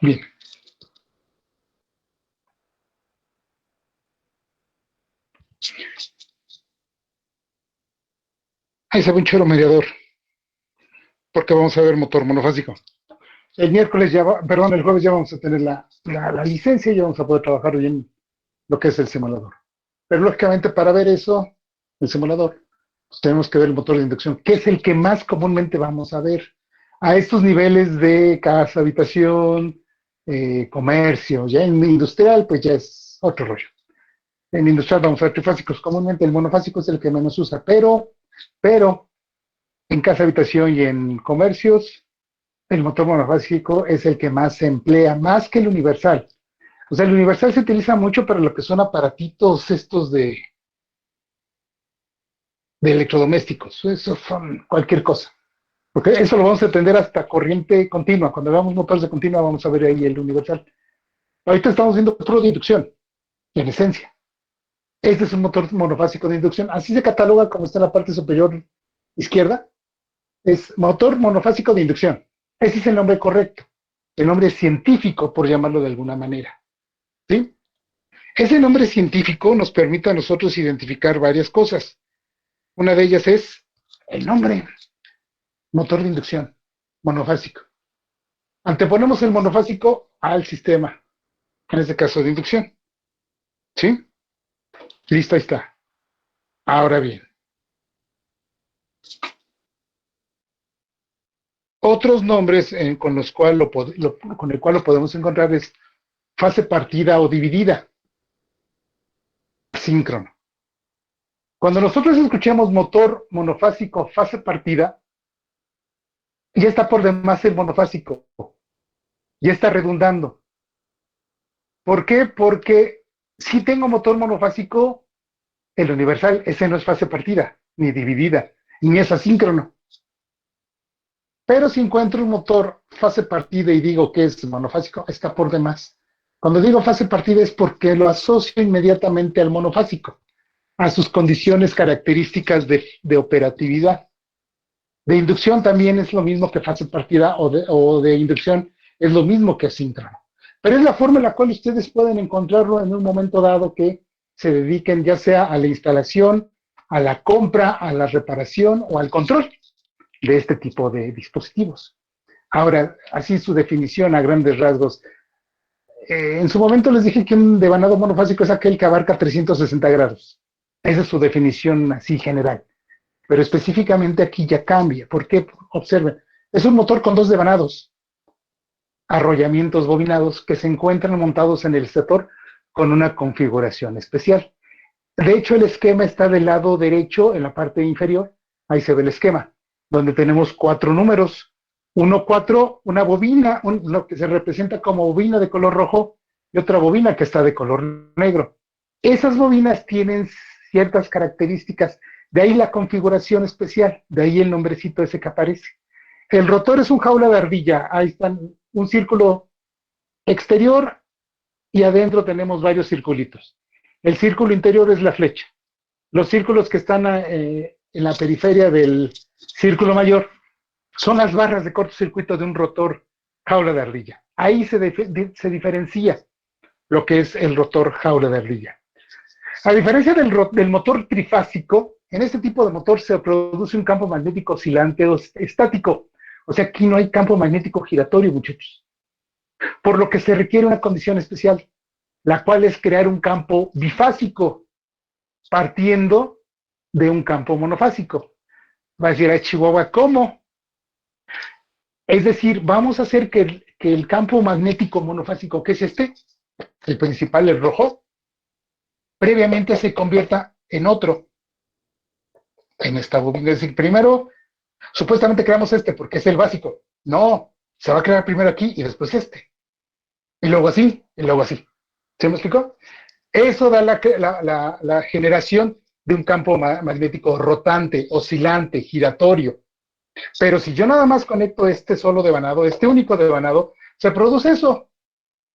Bien. Ahí se ve un chero mediador, porque vamos a ver motor monofásico. El miércoles ya perdón, el jueves ya vamos a tener la licencia y ya vamos a poder trabajar bien lo que es el simulador. Pero lógicamente para ver eso, el simulador, pues tenemos que ver el motor de inducción, que es el que más comúnmente vamos a ver. A estos niveles de casa, habitación, comercio, ya en industrial, pues ya es otro rollo. En industrial vamos a ver trifásicos. Comúnmente el monofásico es el que menos usa, pero en casa, habitación y en comercios, el motor monofásico es el que más se emplea, más que el universal. O sea, el universal se utiliza mucho para lo que son aparatitos estos de electrodomésticos. Eso son cualquier cosa. Porque eso lo vamos a entender hasta corriente continua. Cuando veamos motores de continua, vamos a ver ahí el universal. Ahorita estamos viendo puro de inducción, en esencia. Este es un motor monofásico de inducción. Así se cataloga como está en la parte superior izquierda. Es motor monofásico de inducción. Ese es el nombre correcto. El nombre científico, por llamarlo de alguna manera. ¿Sí? Ese nombre científico nos permite a nosotros identificar varias cosas. Una de ellas es el nombre, motor de inducción, monofásico. Anteponemos el monofásico al sistema, en este caso de inducción. ¿Sí? Listo, ahí está. Ahora bien, otros nombres con los cuales con el cual lo podemos encontrar es fase partida o dividida, síncrono. Cuando nosotros escuchamos motor monofásico fase partida, ya está por demás el monofásico, ya está redundando. ¿Por qué? Porque si tengo motor monofásico, el universal, ese no es fase partida, ni dividida, ni es asíncrono. Pero si encuentro un motor fase partida y digo que es monofásico, está por demás. Cuando digo fase partida es porque lo asocio inmediatamente al monofásico, a sus condiciones características de operatividad. De inducción también es lo mismo que fase partida o de inducción es lo mismo que asíncrono. Pero es la forma en la cual ustedes pueden encontrarlo en un momento dado que se dediquen ya sea a la instalación, a la compra, a la reparación o al control de este tipo de dispositivos. Ahora, así su definición a grandes rasgos. En su momento les dije que un devanado monofásico es aquel que abarca 360 grados. Esa es su definición así general. Pero específicamente aquí ya cambia. ¿Por qué? Observen. Es un motor con dos devanados, arrollamientos bobinados que se encuentran montados en el estator con una configuración especial. De hecho, el esquema está del lado derecho, en la parte inferior. Ahí se ve el esquema, donde tenemos cuatro números. Uno, cuatro, una bobina, lo que se representa como bobina de color rojo y otra bobina que está de color negro. Esas bobinas tienen ciertas características, de ahí la configuración especial, de ahí el nombrecito ese que aparece. El rotor es un jaula de ardilla, ahí están un círculo exterior y adentro tenemos varios circulitos. El círculo interior es la flecha. Los círculos que están en la periferia del círculo mayor son las barras de cortocircuito de un rotor jaula de ardilla. Ahí se diferencia lo que es el rotor jaula de ardilla. A diferencia del motor trifásico, en este tipo de motor se produce un campo magnético oscilante o estático. O sea, aquí no hay campo magnético giratorio, muchachos. Por lo que se requiere una condición especial, la cual es crear un campo bifásico partiendo de un campo monofásico. Va a decir a Chihuahua, ¿cómo? Es decir, vamos a hacer que el campo magnético monofásico, que es este, el principal, el rojo, previamente se convierta en otro, en esta bobina. Es decir, primero, supuestamente creamos este porque es el básico. No, se va a crear primero aquí y después este. Y luego así, y luego así. ¿Se me explicó? Eso da la generación de un campo magnético rotante, oscilante, giratorio. Pero si yo nada más conecto este solo devanado, este único devanado, se produce eso.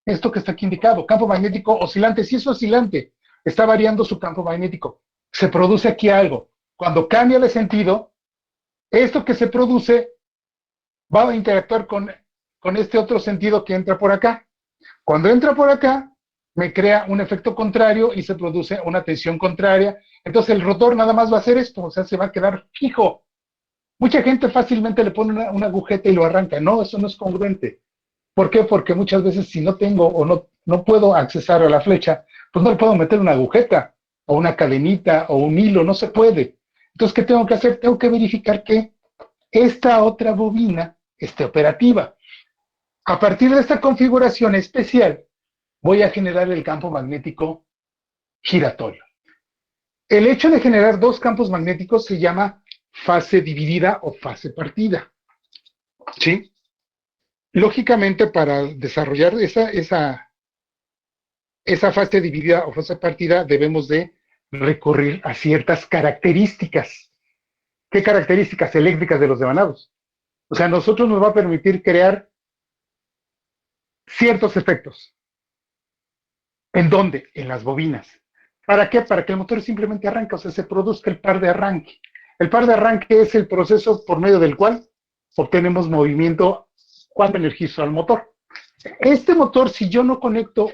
Esto que está aquí indicado, campo magnético oscilante. Si es oscilante, está variando su campo magnético. Se produce aquí algo. Cuando cambia de sentido, esto que se produce va a interactuar con con este otro sentido que entra por acá. Cuando entra por acá, me crea un efecto contrario y se produce una tensión contraria. Entonces el rotor nada más va a hacer esto, o sea, se va a quedar fijo. Mucha gente fácilmente le pone una agujeta y lo arranca. No, eso no es congruente. ¿Por qué? Porque muchas veces si no tengo o no puedo accesar a la flecha, pues no le puedo meter una agujeta o una cadenita o un hilo, no se puede. Entonces, ¿qué tengo que hacer? Tengo que verificar que esta otra bobina esté operativa. A partir de esta configuración especial, voy a generar el campo magnético giratorio. El hecho de generar dos campos magnéticos se llama fase dividida o fase partida. ¿Sí? Lógicamente, para desarrollar esa fase dividida o fase partida, debemos de recurrir a ciertas características. ¿Qué características eléctricas de los devanados? O sea, nosotros nos va a permitir crear ciertos efectos. ¿En dónde? En las bobinas. ¿Para qué? Para que el motor simplemente arranque, o sea, se produzca el par de arranque. El par de arranque es el proceso por medio del cual obtenemos movimiento cuando energizo al motor. Este motor, si yo no conecto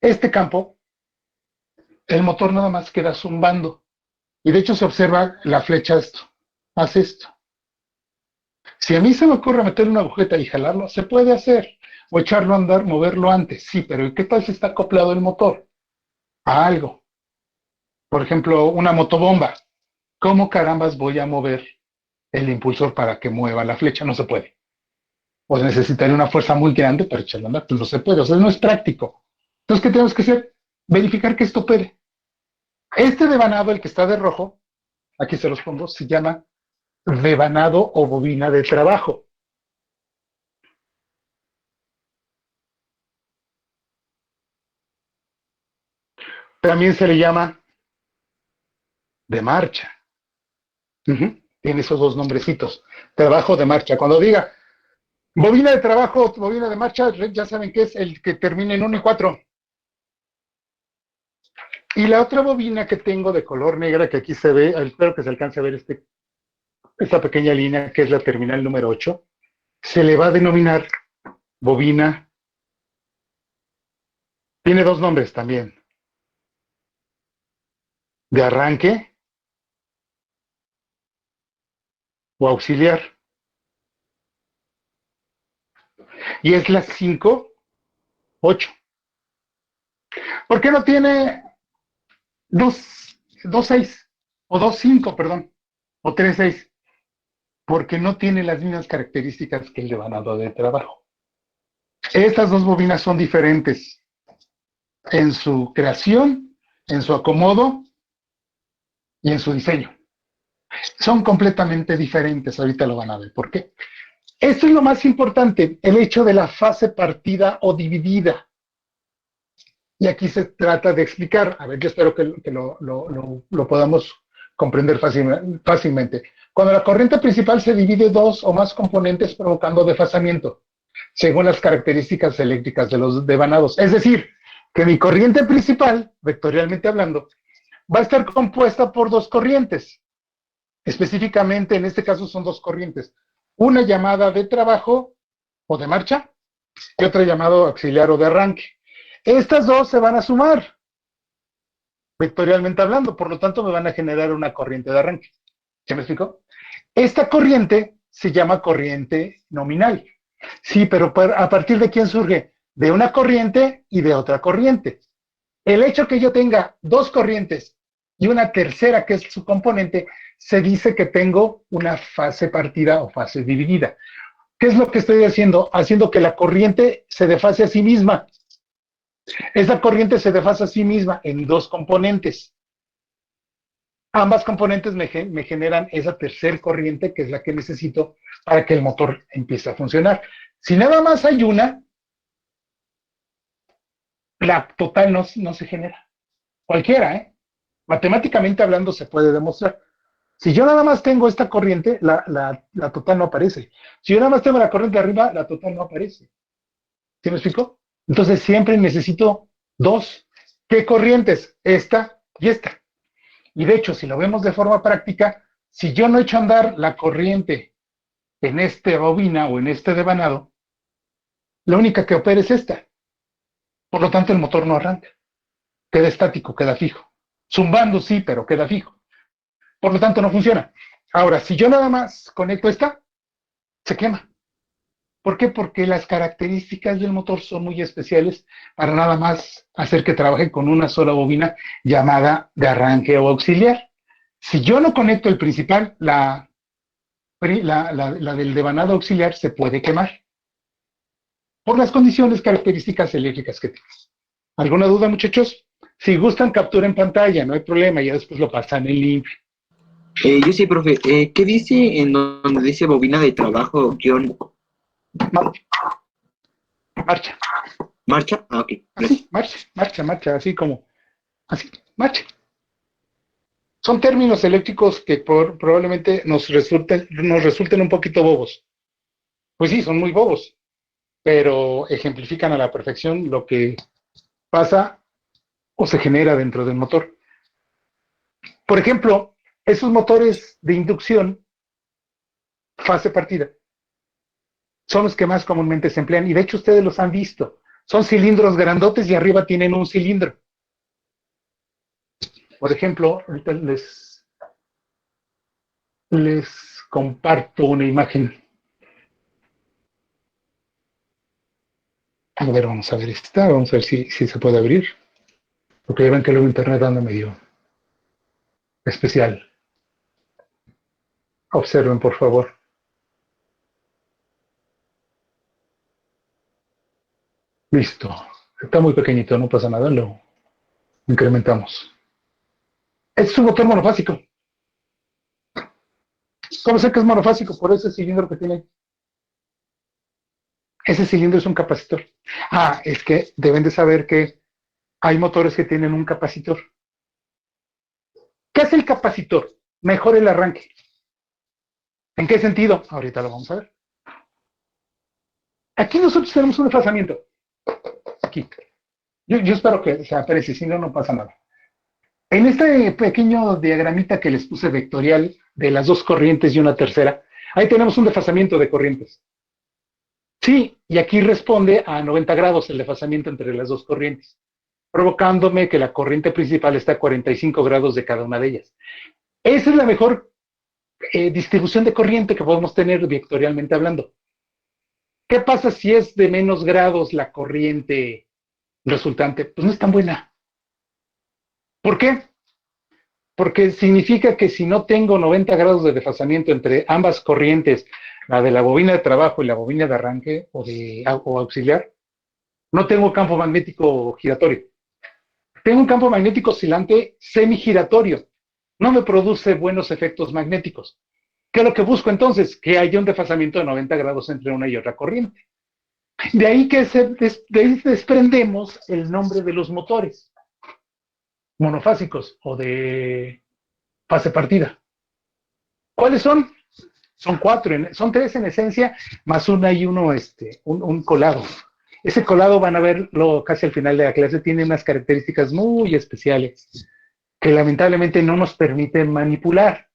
este campo, el motor nada más queda zumbando. Y de hecho se observa la flecha esto, hace esto. Si a mí se me ocurre meter una agujeta y jalarlo, se puede hacer. O echarlo a andar, moverlo antes. Sí, pero ¿qué tal si está acoplado el motor a algo? Por ejemplo, una motobomba. ¿Cómo carambas voy a mover el impulsor para que mueva la flecha? No se puede. O necesitaría una fuerza muy grande para echarlo a andar. Pues no se puede, o sea, no es práctico. Entonces, ¿qué tenemos que hacer? Verificar que esto opere. Este devanado, el que está de rojo, aquí se los pongo, se llama devanado o bobina de trabajo. También se le llama de marcha. Tiene esos dos nombrecitos. Trabajo de marcha. Cuando diga bobina de trabajo, bobina de marcha, ya saben que es el que termina en 1 y 4. Y la otra bobina que tengo de color negra, que aquí se ve, espero que se alcance a ver esta pequeña línea, que es la terminal número 8, se le va a denominar bobina. Tiene dos nombres también. De arranque o auxiliar. Y es la 5-8. ¿Por qué no tiene 2-6? O 2-5, perdón. O 3-6. Porque no tiene las mismas características que el devanado de trabajo. Estas dos bobinas son diferentes en su creación, en su acomodo y en su diseño. Son completamente diferentes, ahorita lo van a ver. ¿Por qué? Esto es lo más importante, el hecho de la fase partida o dividida. Y aquí se trata de explicar, a ver, yo espero que lo podamos comprender fácilmente. Cuando la corriente principal se divide dos o más componentes provocando desfasamiento, según las características eléctricas de los devanados. Es decir, que mi corriente principal, vectorialmente hablando, va a estar compuesta por dos corrientes. Específicamente, en este caso son dos corrientes. Una llamada de trabajo o de marcha y otra llamada auxiliar o de arranque. Estas dos se van a sumar, vectorialmente hablando, por lo tanto me van a generar una corriente de arranque. ¿Se me explicó? Esta corriente se llama corriente nominal. Sí, pero ¿a partir de quién surge? De una corriente y de otra corriente. El hecho que yo tenga dos corrientes y una tercera que es su componente, se dice que tengo una fase partida o fase dividida. ¿Qué es lo que estoy haciendo? Haciendo que la corriente se desfase a sí misma. Esa corriente se desfasa a sí misma en dos componentes. Ambas componentes me generan esa tercera corriente que es la que necesito para que el motor empiece a funcionar. Si nada más hay una, la total no se genera. Cualquiera, ¿eh? Matemáticamente hablando se puede demostrar. Si yo nada más tengo esta corriente, la total no aparece. Si yo nada más tengo la corriente de arriba, la total no aparece. ¿Sí me explico? Entonces siempre necesito dos. ¿Qué corrientes? Esta y esta. Y de hecho, si lo vemos de forma práctica, si yo no echo a andar la corriente En esta bobina o en este devanado, la única que opera es esta. Por lo tanto, el motor no arranca. Queda estático, queda fijo. Zumbando sí, pero queda fijo. Por lo tanto, no funciona. Ahora, si yo nada más conecto esta, se quema. ¿Por qué? Porque las características del motor son muy especiales para nada más hacer que trabaje con una sola bobina llamada de arranque o auxiliar. Si yo no conecto el principal, la del devanado auxiliar se puede quemar por las condiciones características eléctricas que tiene. ¿Alguna duda, muchachos? Si gustan, captura en pantalla, no hay problema, ya después lo pasan en limpio. Yo sí, profe. ¿Qué dice en donde dice bobina de trabajo guión Marcha, marcha? Ah, ok, gracias. así, marcha, así como, así, marcha. Son términos eléctricos que probablemente nos resulten un poquito bobos. Pues sí, son muy bobos, pero ejemplifican a la perfección lo que pasa o se genera dentro del motor. Por ejemplo, esos motores de inducción, fase partida, son los que más comúnmente se emplean y de hecho ustedes los han visto. Son cilindros grandotes y arriba tienen un cilindro. Por ejemplo, ahorita les comparto una imagen. A ver, vamos a ver esta, vamos a ver si se puede abrir. Porque ya ven que luego internet anda medio especial. Observen, por favor. Listo. Está muy pequeñito, no pasa nada, lo incrementamos. Este es un motor monofásico. ¿Cómo sé que es monofásico? Por ese cilindro que tiene. Ese cilindro es un capacitor. Ah, es que deben de saber que hay motores que tienen un capacitor. ¿Qué hace el capacitor? Mejora el arranque. ¿En qué sentido? Ahorita lo vamos a ver. Aquí nosotros tenemos un desfasamiento. Aquí. Yo espero que se aprecie, si no, no pasa nada. En este pequeño diagramita que les puse vectorial de las dos corrientes y una tercera, ahí tenemos un desfasamiento de corrientes. Sí, y aquí responde a 90 grados el desfasamiento entre las dos corrientes, provocándome que la corriente principal está a 45 grados de cada una de ellas. Esa es la mejor distribución de corriente que podemos tener vectorialmente hablando. ¿Qué pasa si es de menos grados la corriente resultante? Pues no es tan buena. ¿Por qué? Porque significa que si no tengo 90 grados de desfasamiento entre ambas corrientes, la de la bobina de trabajo y la bobina de arranque o auxiliar, no tengo campo magnético giratorio. Tengo un campo magnético oscilante semigiratorio. No me produce buenos efectos magnéticos. ¿Qué es lo que busco entonces? Que haya un desfasamiento de 90 grados entre una y otra corriente. De ahí que de ahí desprendemos el nombre de los motores monofásicos o de fase partida. ¿Cuáles son? Son cuatro, son tres en esencia, más una y uno, un colado. Ese colado van a verlo casi al final de la clase, tiene unas características muy especiales que lamentablemente no nos permiten manipular.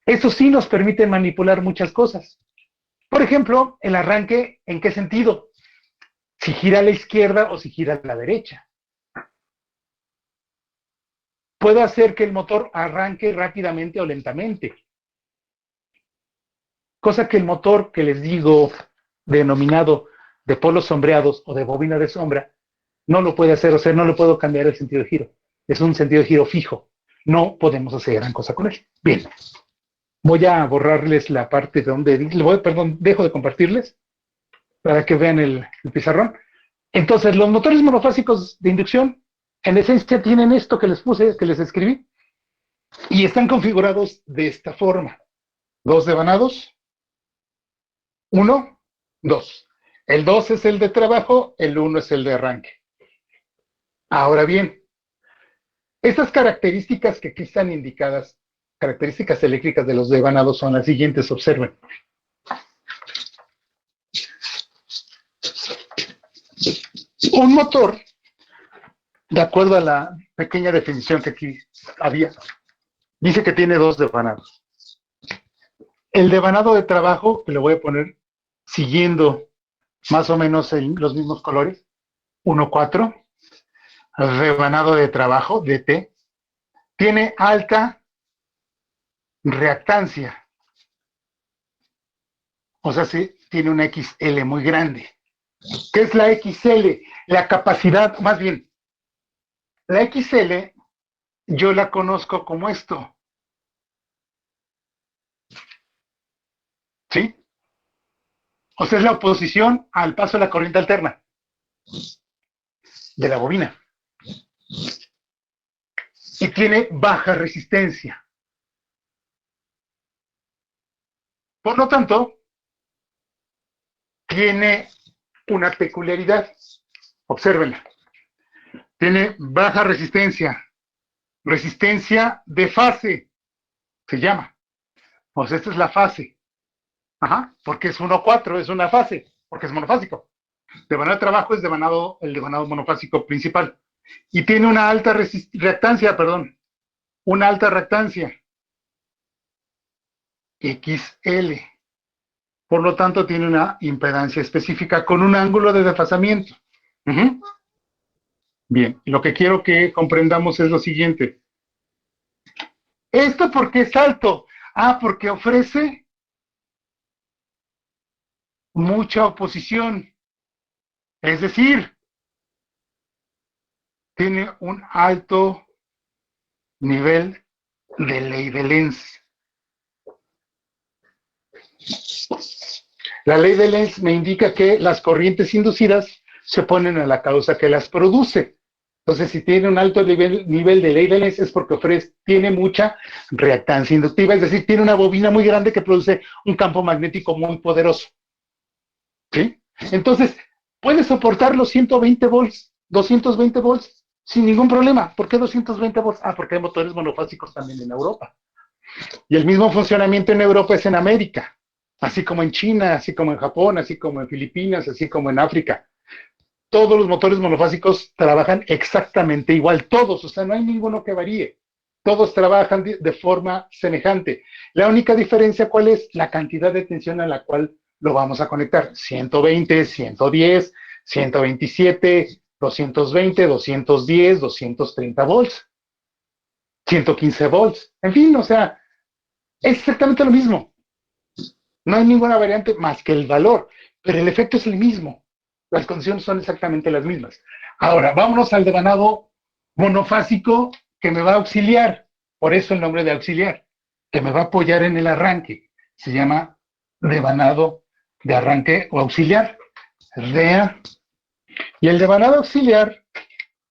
Eso sí nos permite manipular muchas cosas. Por ejemplo, el arranque, ¿en qué sentido? Si gira a la izquierda o si gira a la derecha. Puedo hacer que el motor arranque rápidamente o lentamente. Cosa que el motor que les digo, denominado de polos sombreados o de bobina de sombra, no lo puede hacer, o sea, no le puedo cambiar el sentido de giro. Es un sentido de giro fijo. No podemos hacer gran cosa con él. Bien, voy a borrarles la parte donde, perdón, dejo de compartirles para que vean el pizarrón. Entonces, los motores monofásicos de inducción, en esencia, tienen esto que les puse, que les escribí, y están configurados de esta forma. Dos devanados, uno, dos. El 2 es el de trabajo, el 1 es el de arranque. Ahora bien, estas características que aquí están indicadas, características eléctricas de los devanados, son las siguientes, observen. Un motor, de acuerdo a la pequeña definición que aquí había, dice que tiene dos devanados. El devanado de trabajo, que le voy a poner siguiendo más o menos los mismos colores, 1,4. Devanado de trabajo, DT, tiene alta reactancia, o sea, sí, tiene una XL muy grande. ¿Qué es la XL? La capacidad, más bien, la XL yo la conozco como esto, ¿sí? O sea, es la oposición al paso de la corriente alterna de la bobina. Y tiene baja resistencia. Por lo tanto, tiene una peculiaridad. Obsérvenla. Tiene baja resistencia. Resistencia de fase, se llama. O sea, esta es la fase. Ajá, porque es 1,4, es una fase, porque es monofásico. Devanado de trabajo es el devanado monofásico principal. Y tiene una alta reactancia, perdón, una alta reactancia, XL. Por lo tanto, tiene una impedancia específica con un ángulo de desfasamiento. Uh-huh. Bien, lo que quiero que comprendamos es lo siguiente. ¿Esto por qué es alto? Ah, porque ofrece mucha oposición. Es decir, tiene un alto nivel de ley de Lenz. La ley de Lenz me indica que las corrientes inducidas se oponen a la causa que las produce. Entonces, si tiene un alto nivel de ley de Lenz es porque tiene mucha reactancia inductiva, es decir, tiene una bobina muy grande que produce un campo magnético muy poderoso. ¿Sí? Entonces, puede soportar los 120 volts, 220 volts sin ningún problema. ¿Por qué 220 volts? Ah, porque hay motores monofásicos también en Europa. Y el mismo funcionamiento en Europa es en América, así como en China, así como en Japón, así como en Filipinas, así como en África. Todos los motores monofásicos trabajan exactamente igual, todos, o sea, no hay ninguno que varíe. Todos trabajan de forma semejante. La única diferencia, ¿cuál es? La cantidad de tensión a la cual lo vamos a conectar. 120, 110, 127, 220, 210, 230 volts, 115 volts. En fin, o sea, es exactamente lo mismo. No hay ninguna variante más que el valor, pero el efecto es el mismo. Las condiciones son exactamente las mismas. Ahora, vámonos al devanado monofásico que me va a auxiliar. Por eso el nombre de auxiliar, que me va a apoyar en el arranque. Se llama devanado de arranque o auxiliar, DEA. Y el devanado auxiliar,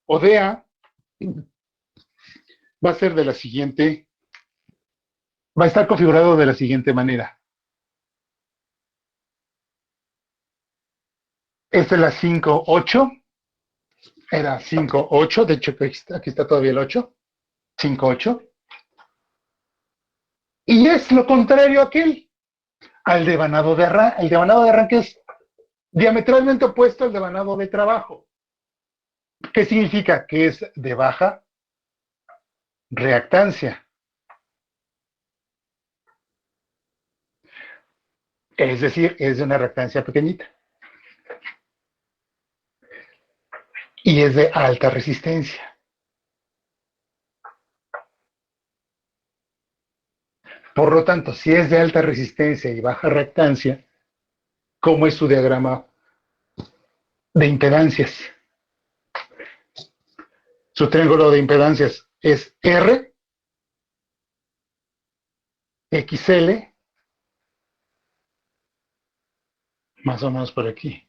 o DEA, va a ser de la siguiente, va a estar configurado de la siguiente manera. Esta es la 5.8, era 5.8, de hecho aquí está todavía el 8, 5.8. Y es lo contrario a aquel, al devanado de arranque. El devanado de arranque es diametralmente opuesto al devanado de trabajo. ¿Qué significa? Que es de baja reactancia. Es decir, es de una reactancia pequeñita. Y es de alta resistencia. Por lo tanto, si es de alta resistencia y baja reactancia, ¿cómo es su diagrama de impedancias? Su triángulo de impedancias es R, XL, más o menos por aquí.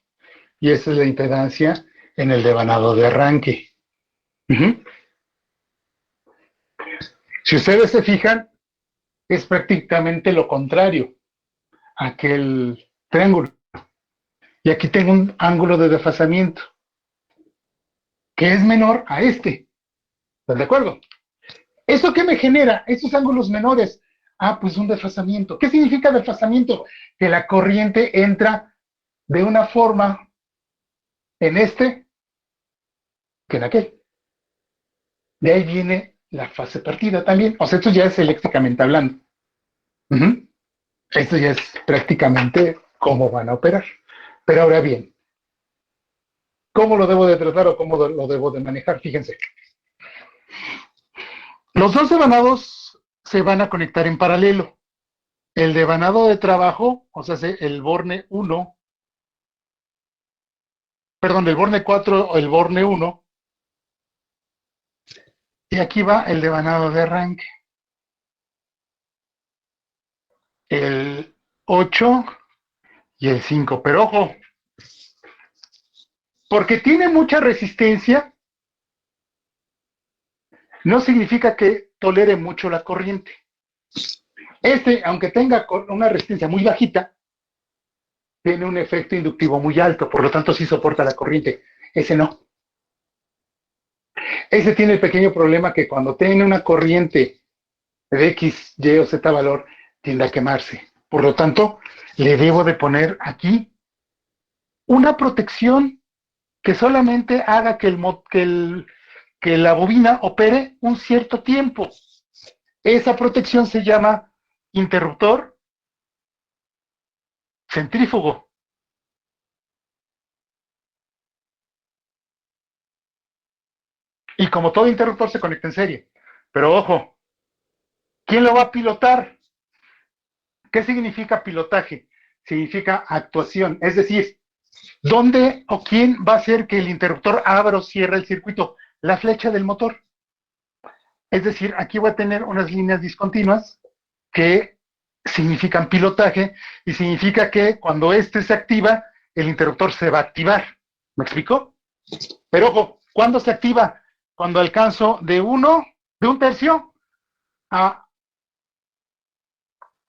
Y esta es la impedancia en el devanado de arranque. Uh-huh. Si ustedes se fijan, es prácticamente lo contrario a aquel triángulo. Y aquí tengo un ángulo de desfasamiento que es menor a este. ¿Están de acuerdo? ¿Eso qué me genera? Esos ángulos menores. Ah, pues un desfasamiento. ¿Qué significa desfasamiento? Que la corriente entra de una forma en este que en aquel. De ahí viene la fase partida también. O sea, esto ya es eléctricamente hablando. Uh-huh. Esto ya es prácticamente cómo van a operar. Pero ahora bien, ¿cómo lo debo de tratar o cómo lo debo de manejar? Fíjense, los dos devanados se van a conectar en paralelo. El devanado de trabajo, o sea, el borne 1, perdón, el borne 4 o el borne 1, y aquí va el devanado de arranque. El 8 y el 5. Pero ojo, porque tiene mucha resistencia, no significa que tolere mucho la corriente. Aunque tenga una resistencia muy bajita, tiene un efecto inductivo muy alto, por lo tanto sí soporta la corriente. Ese no. Ese tiene el pequeño problema que cuando tiene una corriente de X, Y o Z valor, tiende a quemarse. Por lo tanto, le debo de poner aquí una protección que solamente haga que la bobina opere un cierto tiempo. Esa protección se llama interruptor centrífugo. Y como todo interruptor se conecta en serie. Pero ojo, ¿quién lo va a pilotar? ¿Qué significa pilotaje? Significa actuación. Es decir, ¿dónde o quién va a hacer que el interruptor abra o cierre el circuito? La flecha del motor. Es decir, aquí voy a tener unas líneas discontinuas que significan pilotaje y significa que cuando este se activa, el interruptor se va a activar. ¿Me explico? Pero ojo, ¿cuándo se activa? Cuando alcanzo de un tercio a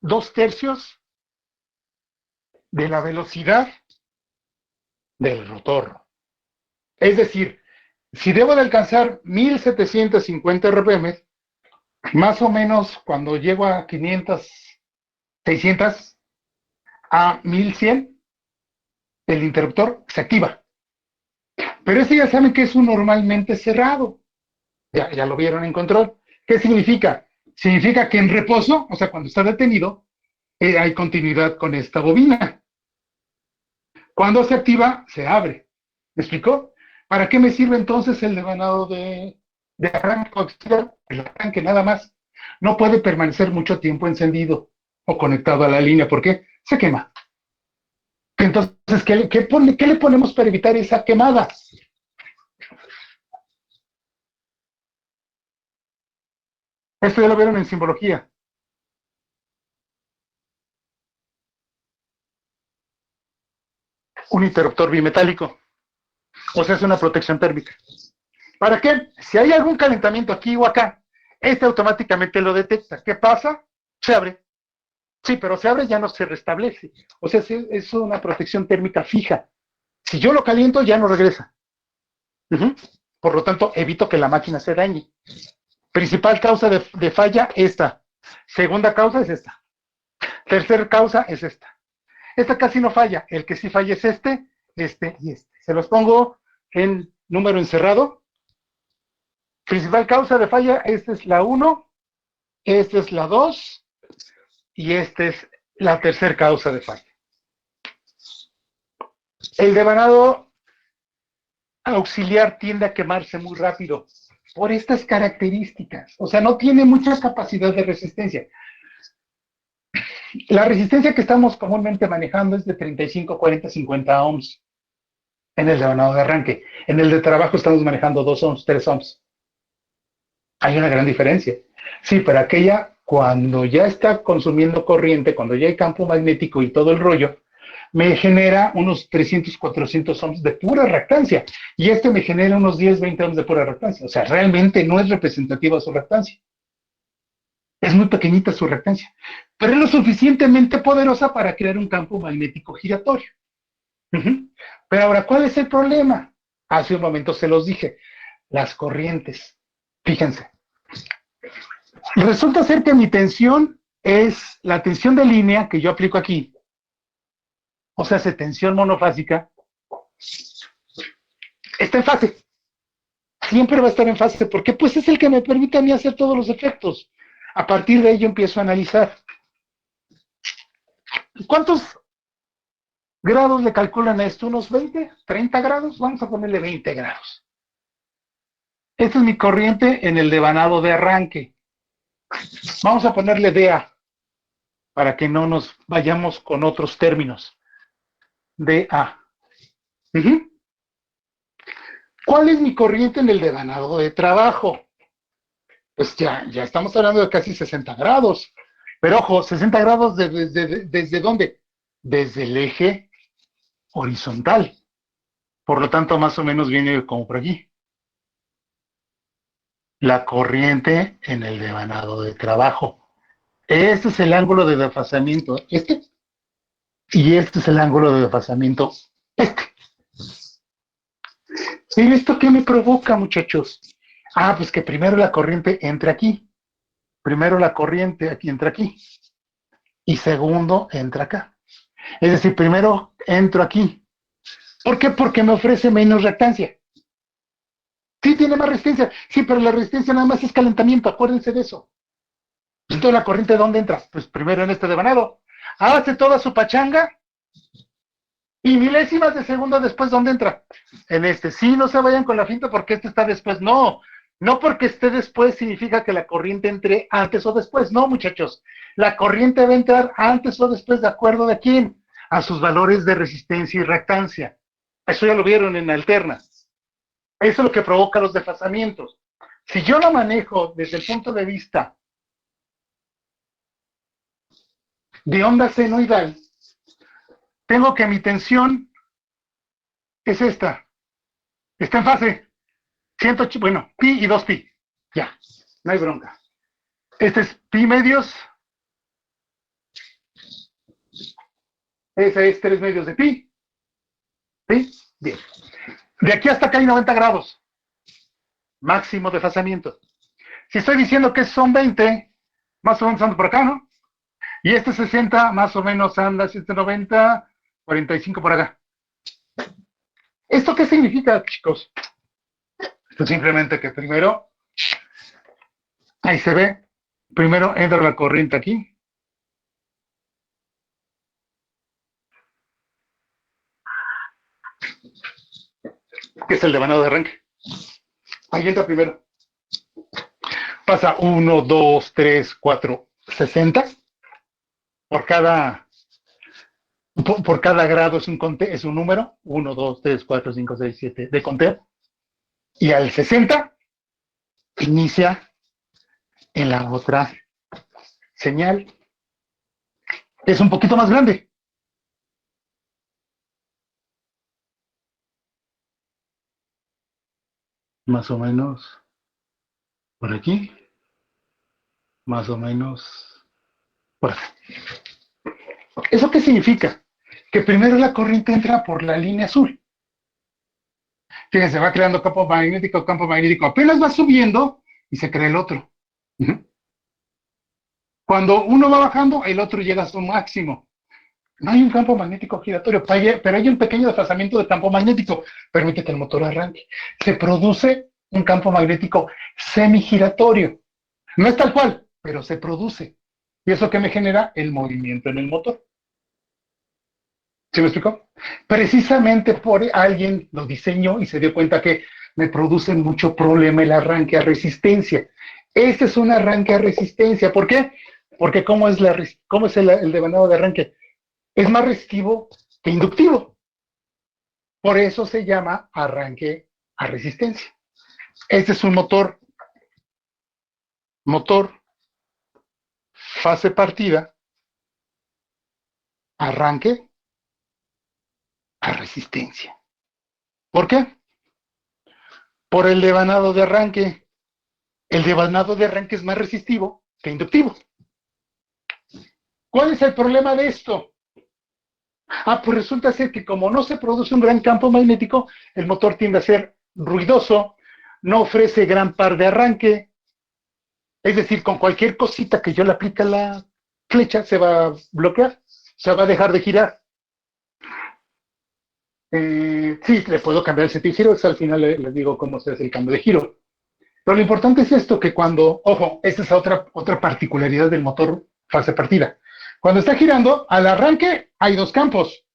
2/3 de la velocidad del rotor. Es decir, si debo de alcanzar 1750 RPM, más o menos cuando llego a 500, 600, a 1100, el interruptor se activa. Pero ese ya saben que es un normalmente cerrado. Ya lo vieron en control. ¿Qué significa? Significa que en reposo, o sea, cuando está detenido, hay continuidad con esta bobina. Cuando se activa, se abre. ¿Me explicó? ¿Para qué me sirve entonces el devanado de arranque coaxial? El arranque nada más. No puede permanecer mucho tiempo encendido o conectado a la línea. ¿Por qué? Se quema. Entonces, ¿qué le ponemos para evitar esa quemada? Esto ya lo vieron en simbología. Un interruptor bimetálico. O sea, es una protección térmica. ¿Para qué? Si hay algún calentamiento aquí o acá, este automáticamente lo detecta. ¿Qué pasa? Se abre. Sí, pero se abre, ya no se restablece. O sea, es una protección térmica fija. Si yo lo caliento, ya no regresa. Por lo tanto, evito que la máquina se dañe. Principal causa de falla, esta. Segunda causa es esta. Tercera causa es esta. Esta casi no falla. El que sí falla es este y este. Se los pongo en número encerrado. Principal causa de falla, esta es la 1, esta es la 2 y esta es la tercera causa de falla. El devanado auxiliar tiende a quemarse muy rápido por estas características. O sea, no tiene mucha capacidad de resistencia. La resistencia que estamos comúnmente manejando es de 35, 40, 50 ohms en el devanado de arranque. En el de trabajo estamos manejando 2 ohms, 3 ohms. Hay una gran diferencia. Sí, pero aquella, cuando ya está consumiendo corriente, cuando ya hay campo magnético y todo el rollo, me genera unos 300, 400 ohms de pura reactancia. Y este me genera unos 10, 20 ohms de pura reactancia. O sea, realmente no es representativa su reactancia. Es muy pequeñita su reactancia. Pero es lo suficientemente poderosa para crear un campo magnético giratorio. Pero ahora, ¿cuál es el problema? Hace un momento se los dije. Las corrientes. Fíjense. Resulta ser que mi tensión es la tensión de línea que yo aplico aquí. O sea, esa tensión monofásica está en fase. Siempre va a estar en fase. ¿Por qué? Pues es el que me permite a mí hacer todos los efectos. A partir de ello empiezo a analizar. ¿Cuántos grados le calculan a esto? ¿Unos 20? ¿30 grados? Vamos a ponerle 20 grados. Esta es mi corriente en el devanado de arranque. Vamos a ponerle DA para que no nos vayamos con otros términos. DA. ¿Cuál es mi corriente en el devanado de trabajo? Pues ya estamos hablando de casi 60 grados. Pero ojo, 60 grados ¿desde dónde? Desde el eje horizontal. Por lo tanto, más o menos viene como por aquí. La corriente en el devanado de trabajo. Este es el ángulo de desfasamiento. Y este es el ángulo de desfasamiento. ¿Y esto qué me provoca, muchachos? Pues que primero la corriente entre aquí. Primero la corriente aquí entra aquí. Y segundo entra acá. Es decir, primero entro aquí. ¿Por qué? Porque me ofrece menos reactancia. Sí, tiene más resistencia. Sí, pero la resistencia nada más es calentamiento. Acuérdense de eso. Entonces, ¿la corriente dónde entra? Pues primero en este devanado. Hace toda su pachanga. Y milésimas de segundo después, ¿dónde entra? En este. Sí, no se vayan con la finta porque este está después. No. No porque esté después significa que la corriente entre antes o después. No, muchachos. La corriente va a entrar antes o después, ¿de acuerdo de quién? A sus valores de resistencia y reactancia. Eso ya lo vieron en alterna. Eso es lo que provoca los desfasamientos. Si yo lo manejo desde el punto de vista de onda senoidal, tengo que mi tensión es esta. Está en fase 108, bueno, pi y 2pi. Ya, no hay bronca. Este es pi medios. Ese es 3 medios de pi. ¿Sí? Bien. De aquí hasta acá hay 90 grados. Máximo desfasamiento. Si estoy diciendo que son 20, más o menos ando por acá, ¿no? Y este 60, más o menos anda 190, 45 por acá. ¿Esto qué significa, chicos? Esto simplemente que primero, ahí se ve, primero entra la corriente aquí. Que es el devanado de arranque. Ahí entra primero. Pasa 1, 2, 3, 4, 60. Por cada grado es un número. 1, 2, 3, 4, 5, 6, 7 de conteo. Y al 60 inicia en la otra señal. Es un poquito más grande. Más o menos por aquí. Más o menos por acá. ¿Eso qué significa? Que primero la corriente entra por la línea azul. Fíjense, va creando campo magnético. Apenas va subiendo y se crea el otro. Cuando uno va bajando, el otro llega a su máximo. No hay un campo magnético giratorio, pero hay un pequeño desplazamiento de campo magnético. Permite que el motor arranque. Se produce un campo magnético semigiratorio. No es tal cual, pero se produce. ¿Y eso qué me genera? El movimiento en el motor. ¿Sí me explicó? Precisamente por alguien lo diseñó y se dio cuenta que me produce mucho problema el arranque a resistencia. Este es un arranque a resistencia. ¿Por qué? Porque ¿cómo es el devanado de arranque? Es más resistivo que inductivo. Por eso se llama arranque a resistencia. Este es un motor fase partida, arranque a resistencia. ¿Por qué? Por el devanado de arranque. El devanado de arranque es más resistivo que inductivo. ¿Cuál es el problema de esto? Pues resulta ser que como no se produce un gran campo magnético, el motor tiende a ser ruidoso, no ofrece gran par de arranque. Es decir, con cualquier cosita que yo le aplique a la flecha se va a bloquear, se va a dejar de girar. Sí, le puedo cambiar el sentido de giro, al final les digo cómo se hace el cambio de giro. Pero lo importante es esto, que cuando, ojo, esta es otra particularidad del motor fase partida. Cuando está girando, al arranque hay dos campos.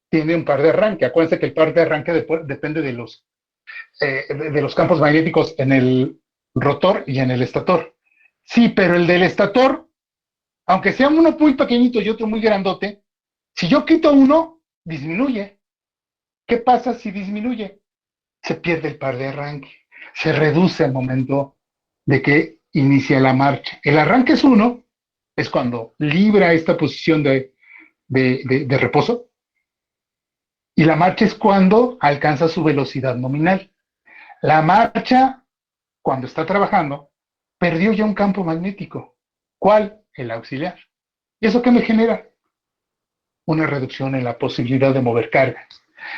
Tiene un par de arranque. Acuérdense que el par de arranque depende de los campos magnéticos en el rotor y en el estator. Sí, pero el del estator, aunque sea uno muy pequeñito y otro muy grandote, si yo quito uno, disminuye. ¿Qué pasa si disminuye? Se pierde el par de arranque. Se reduce al momento de que inicia la marcha. El arranque es uno, es cuando libra esta posición de reposo, y la marcha es cuando alcanza su velocidad nominal. La marcha, cuando está trabajando, perdió ya un campo magnético. ¿Cuál? El auxiliar. ¿Y eso qué me genera? Una reducción en la posibilidad de mover carga.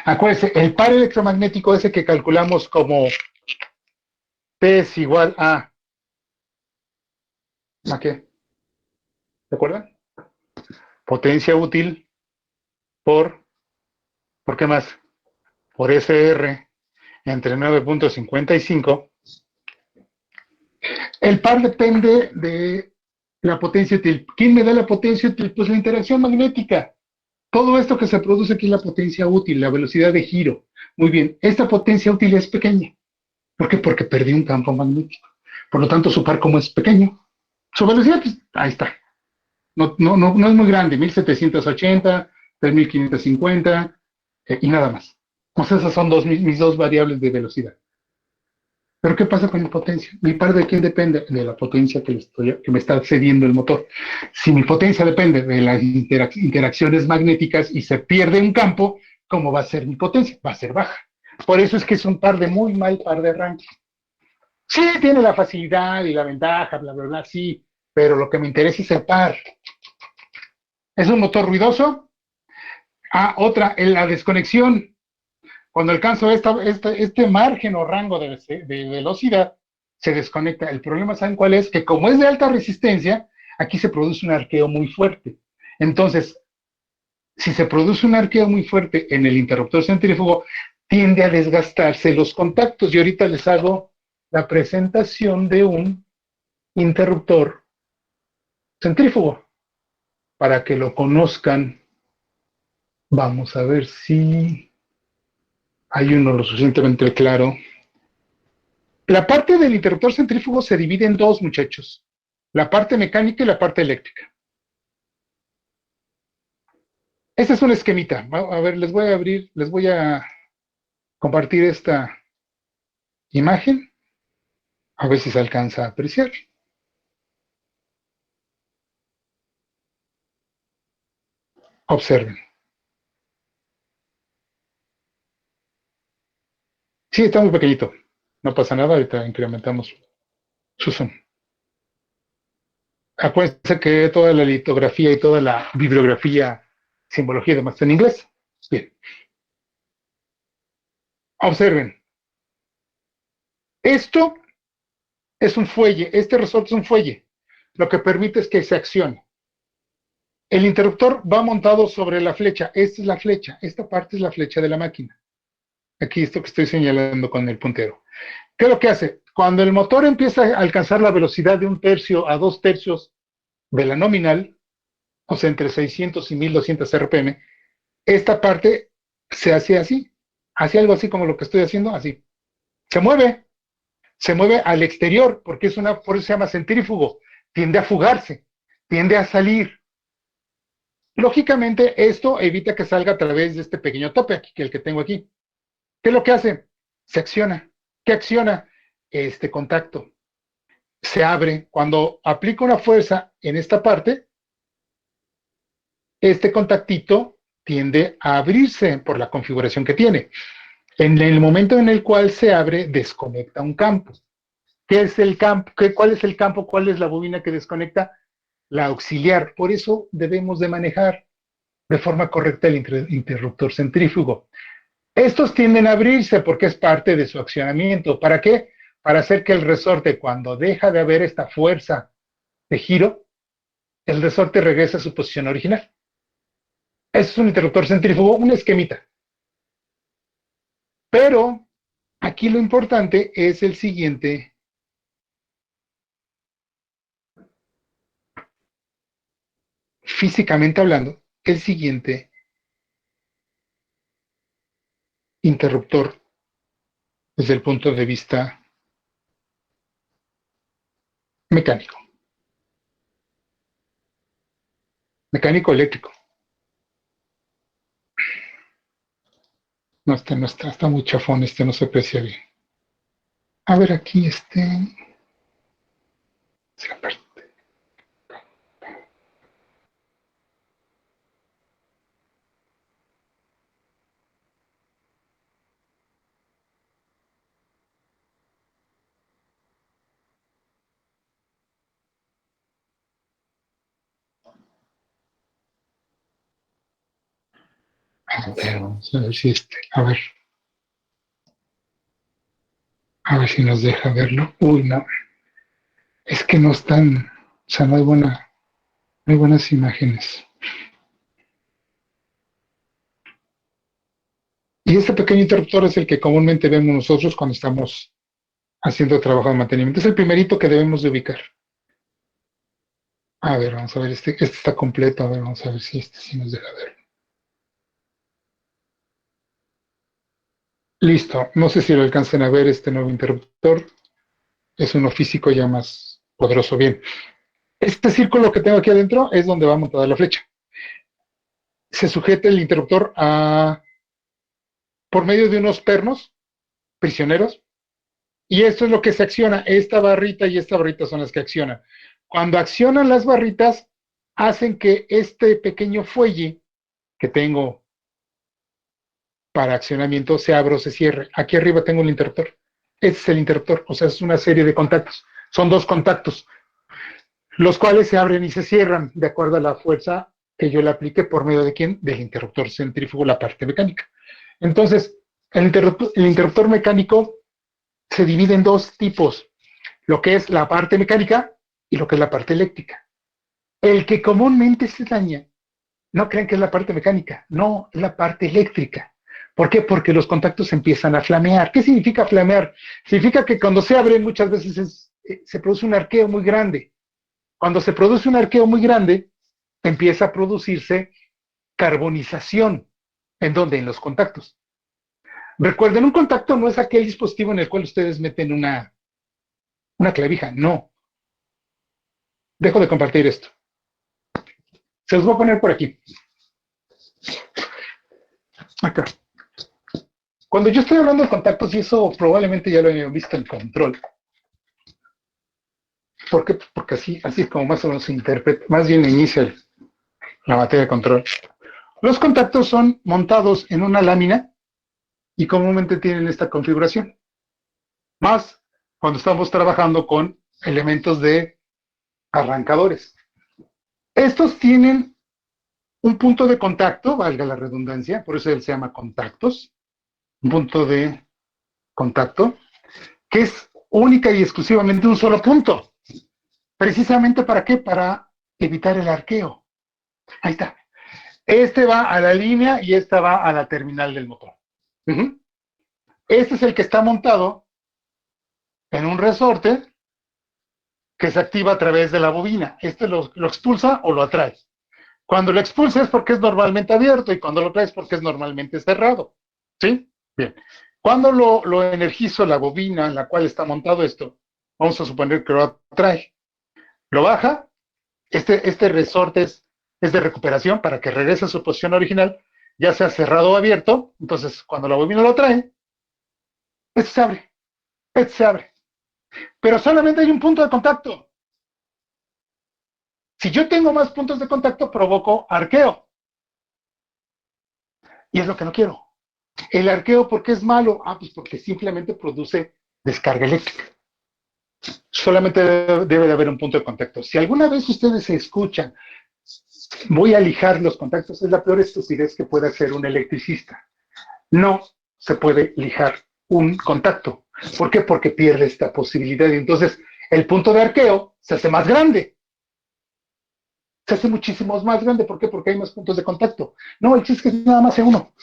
Acuérdense, el par electromagnético ese que calculamos como P es igual ¿a qué? ¿Se acuerdan? Potencia útil ¿por qué más? Por SR entre 9.55. El par depende de la potencia útil. ¿Quién me da la potencia útil? Pues la interacción magnética. Todo esto que se produce aquí es la potencia útil, la velocidad de giro. Muy bien, esta potencia útil es pequeña. ¿Por qué? Porque perdí un campo magnético. Por lo tanto, su par como es pequeño, su velocidad, pues, ahí está. No es muy grande, 1780, 3550 y nada más. Pues esas son mis dos variables de velocidad. Pero ¿qué pasa con mi potencia? ¿Mi par de quién depende? De la potencia que me está cediendo el motor. Si mi potencia depende de las interacciones magnéticas y se pierde un campo, ¿cómo va a ser mi potencia? Va a ser baja. Por eso es que es un par de muy mal par de arranque. Sí, tiene la facilidad y la ventaja, bla, bla, bla, sí, pero lo que me interesa es el par. ¿Es un motor ruidoso? Otra, en la desconexión. Cuando alcanzo este margen o rango de velocidad, se desconecta. El problema, ¿saben cuál es? Que como es de alta resistencia, aquí se produce un arqueo muy fuerte. Entonces, si se produce un arqueo muy fuerte en el interruptor centrífugo, tiende a desgastarse los contactos. Y ahorita les hago la presentación de un interruptor centrífugo para que lo conozcan. Vamos a ver si hay uno lo suficientemente claro. La parte del interruptor centrífugo se divide en dos, muchachos. La parte mecánica y la parte eléctrica. Este es un esquemita. A ver, les voy a compartir esta imagen. A ver si se alcanza a apreciar. Observen. Sí, está muy pequeñito. No pasa nada, ahorita incrementamos su zoom. Acuérdense que toda la litografía y toda la bibliografía, simbología y demás está en inglés. Bien. Observen. Esto es un fuelle. Este resorte es un fuelle. Lo que permite es que se accione. El interruptor va montado sobre la flecha. Esta es la flecha. Esta parte es la flecha de la máquina. Aquí esto que estoy señalando con el puntero. ¿Qué es lo que hace? Cuando el motor empieza a alcanzar la velocidad de 1/3 a 2/3 de la nominal, o sea, entre 600 y 1200 RPM, esta parte se hace así. Hace algo así como lo que estoy haciendo, así. Se mueve. Se mueve al exterior, porque por eso se llama centrífugo. Tiende a fugarse, tiende a salir. Lógicamente, esto evita que salga a través de este pequeño tope aquí, que el que tengo aquí. ¿Qué es lo que hace? Se acciona. ¿Qué acciona? Este contacto. Se abre. Cuando aplico una fuerza en esta parte, este contactito tiende a abrirse por la configuración que tiene. En el momento en el cual se abre, desconecta un campo. ¿Qué es el campo? ¿Cuál es el campo? ¿Cuál es la bobina que desconecta? La auxiliar. Por eso debemos de manejar de forma correcta el interruptor centrífugo. Estos tienden a abrirse porque es parte de su accionamiento. ¿Para qué? Para hacer que el resorte, cuando deja de haber esta fuerza de giro, el resorte regrese a su posición original. Eso es un interruptor centrífugo, un esquemita. Pero aquí lo importante es el siguiente. físicamente hablando, el siguiente interruptor desde el punto de vista mecánico, mecánico eléctrico. No está muy chafón, no se aprecia bien. A ver, aquí vamos a ver si a ver si nos deja verlo. Uy, no, es que no están, o sea, no hay buenas imágenes. Y este pequeño interruptor es el que comúnmente vemos nosotros cuando estamos haciendo trabajo de mantenimiento. Es el primerito que debemos de ubicar. A ver, vamos a ver, este está completo. A ver, vamos a ver si sí nos deja ver. Listo. No sé si lo alcancen a ver este nuevo interruptor. Es uno físico ya más poderoso. Bien. Este círculo que tengo aquí adentro es donde va montada la flecha. Se sujeta el interruptor por medio de unos pernos prisioneros. Y esto es lo que se acciona. Esta barrita y esta barrita son las que accionan. Cuando accionan las barritas, hacen que este pequeño fuelle que tengo para accionamiento se abra o se cierre. Aquí arriba tengo el interruptor. Este es el interruptor, o sea, es una serie de contactos. Son dos contactos, los cuales se abren y se cierran de acuerdo a la fuerza que yo le aplique por medio de quién? Del interruptor centrífugo, la parte mecánica. Entonces, el interruptor mecánico se divide en dos tipos, lo que es la parte mecánica y lo que es la parte eléctrica. El que comúnmente se daña, no crean que es la parte mecánica, no, es la parte eléctrica. ¿Por qué? Porque los contactos empiezan a flamear. ¿Qué significa flamear? Significa que cuando se abren muchas veces se produce un arqueo muy grande. Cuando se produce un arqueo muy grande, empieza a producirse carbonización. ¿En dónde? En los contactos. Recuerden, un contacto no es aquel dispositivo en el cual ustedes meten una clavija, no. Dejo de compartir esto. Se los voy a poner por aquí. Acá. Cuando yo estoy hablando de contactos, y eso probablemente ya lo hayan visto en control. ¿Por qué? Porque así es como más o menos se interpreta, más bien inicia la materia de control. Los contactos son montados en una lámina y comúnmente tienen esta configuración. Más cuando estamos trabajando con elementos de arrancadores. Estos tienen un punto de contacto, valga la redundancia, por eso él se llama contactos, un punto de contacto, que es única y exclusivamente un solo punto. ¿Precisamente para qué? Para evitar el arqueo. Ahí está. Este va a la línea y esta va a la terminal del motor. Este es el que está montado en un resorte que se activa a través de la bobina. Este lo expulsa o lo atrae. Cuando lo expulsa es porque es normalmente abierto y cuando lo trae es porque es normalmente cerrado. ¿Sí? Bien. Cuando lo energizo la bobina en la cual está montado esto, vamos a suponer que lo atrae. Lo baja, este resorte es de recuperación para que regrese a su posición original, ya sea cerrado o abierto. Entonces, cuando la bobina lo trae, este se abre, este se abre. Pero solamente hay un punto de contacto. Si yo tengo más puntos de contacto, provoco arqueo. Y es lo que no quiero. El arqueo, ¿por qué es malo? Pues porque simplemente produce descarga eléctrica. Solamente debe de haber un punto de contacto. Si alguna vez ustedes se escuchan, voy a lijar los contactos, es la peor estupidez que puede hacer un electricista. No se puede lijar un contacto. ¿Por qué? Porque pierde esta posibilidad y entonces el punto de arqueo se hace más grande. Se hace muchísimo más grande. ¿Por qué? Porque hay más puntos de contacto. No, el chiste es que nada más hay uno.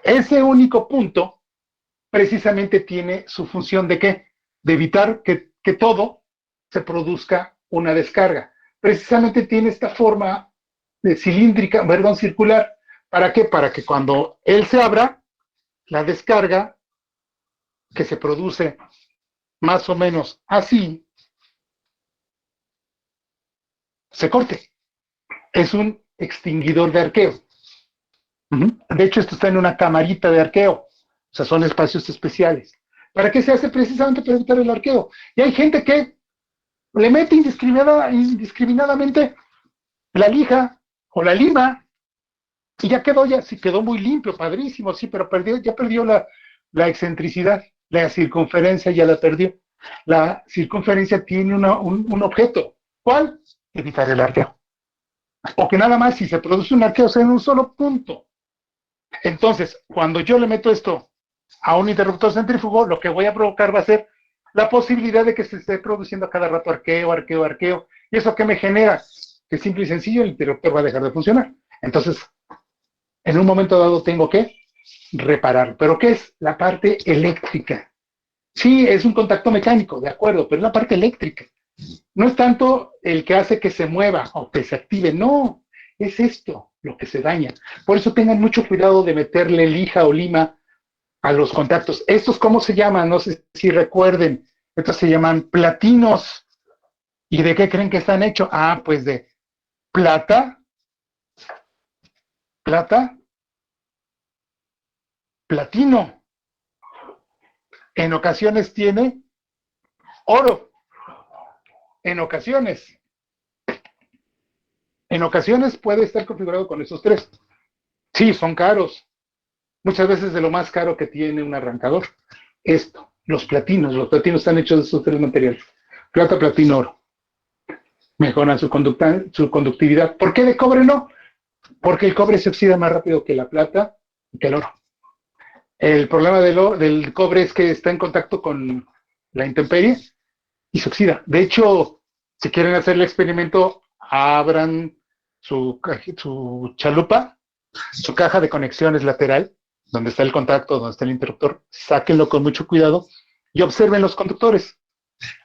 Ese único punto precisamente tiene su función de ¿qué? De evitar que todo se produzca una descarga. Precisamente tiene esta forma cilíndrica, perdón, circular. ¿Para qué? Para que cuando él se abra, la descarga que se produce más o menos así, se corte. Es un extinguidor de arqueo. De hecho, esto está en una camarita de arqueo. O sea, son espacios especiales. ¿Para qué se hace? Precisamente para evitar el arqueo. Y hay gente que le mete indiscriminadamente la lija o la lima y ya quedó, ya sí quedó muy limpio, padrísimo, sí, pero ya perdió la excentricidad, la circunferencia ya la perdió. La circunferencia tiene un objeto. ¿Cuál? Evitar el arqueo. O que nada más si se produce un arqueo sea en un solo punto. Entonces, cuando yo le meto esto a un interruptor centrífugo, lo que voy a provocar va a ser la posibilidad de que se esté produciendo a cada rato arqueo, arqueo, arqueo. ¿Y eso qué me genera? Que simple y sencillo el interruptor va a dejar de funcionar. Entonces, en un momento dado tengo que reparar. ¿Pero qué es? La parte eléctrica. Sí, es un contacto mecánico, de acuerdo, pero es la parte eléctrica. No es tanto el que hace que se mueva o que se active, no, es esto lo que se daña. Por eso tengan mucho cuidado de meterle lija o lima a los contactos. ¿Estos cómo se llaman? No sé si recuerden. Estos se llaman platinos. ¿Y de qué creen que están hechos? Ah, pues de plata, plata, platino. En ocasiones tiene oro. En ocasiones. En ocasiones puede estar configurado con esos tres. Sí, son caros. Muchas veces de lo más caro que tiene un arrancador. Esto, los platinos están hechos de esos tres materiales. Plata, platino, oro. Mejoran su conductividad. ¿Por qué de cobre no? Porque el cobre se oxida más rápido que la plata y que el oro. El problema del cobre es que está en contacto con la intemperie y se oxida. De hecho, si quieren hacer el experimento, abran su chalupa, su caja de conexiones lateral, donde está el contacto, donde está el interruptor, sáquenlo con mucho cuidado y observen los conductores.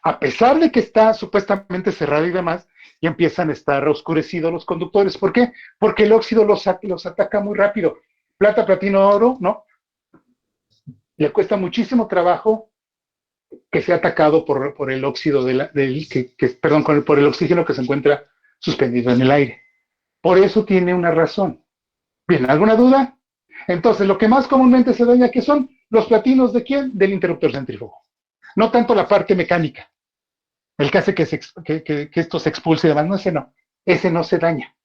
A pesar de que está supuestamente cerrado y demás, y empiezan a estar oscurecidos los conductores. ¿Por qué? Porque el óxido los ataca muy rápido. Plata, platino, oro, no. Le cuesta muchísimo trabajo que sea atacado por el óxido perdón, por el oxígeno que se encuentra suspendido en el aire. Por eso tiene una razón. Bien, ¿alguna duda? Entonces, lo que más comúnmente se daña, ¿qué son? Los platinos ¿de quién? Del interruptor centrífugo. No tanto la parte mecánica, el que hace que esto se expulse y demás, no, ese no se daña.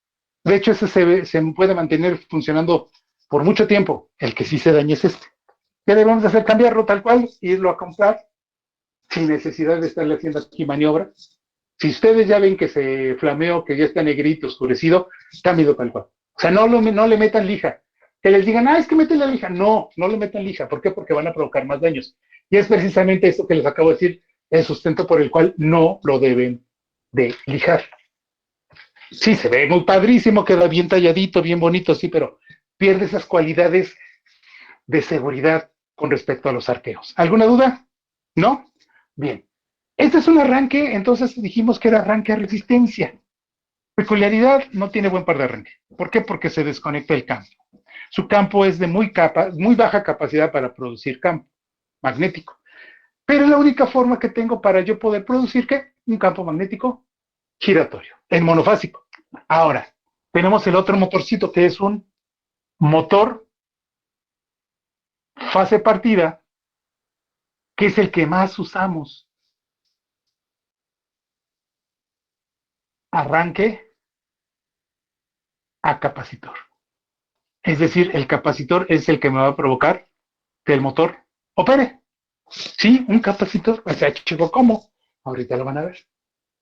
De hecho, ese se puede mantener funcionando por mucho tiempo. El que sí se daña es este. ¿Qué debemos de hacer? Cambiarlo tal cual, irlo a comprar sin necesidad de estarle haciendo aquí maniobra. Si ustedes ya ven que se flameó, que ya está negrito, oscurecido, cámbialo tal cual. O sea, no le metan lija. Que les digan, es que meten la lija. No, no le metan lija. ¿Por qué? Porque van a provocar más daños. Y es precisamente eso que les acabo de decir, el sustento por el cual no lo deben de lijar. Sí, se ve muy padrísimo, queda bien talladito, bien bonito, sí, pero pierde esas cualidades de seguridad con respecto a los arqueos. ¿Alguna duda? ¿No? Bien. Este es un arranque, entonces dijimos que era arranque a resistencia. Peculiaridad, no tiene buen par de arranque. ¿Por qué? Porque se desconecta el campo. Su campo es de muy baja capacidad para producir campo magnético. Pero es la única forma que tengo para yo poder producir, ¿qué? Un campo magnético giratorio, en monofásico. Ahora, tenemos el otro motorcito que es un motor fase partida, que es el que más usamos. Arranque a capacitor. Es decir, el capacitor es el que me va a provocar que el motor opere. Sí, un capacitor. O sea, chico, ¿cómo? Ahorita lo van a ver.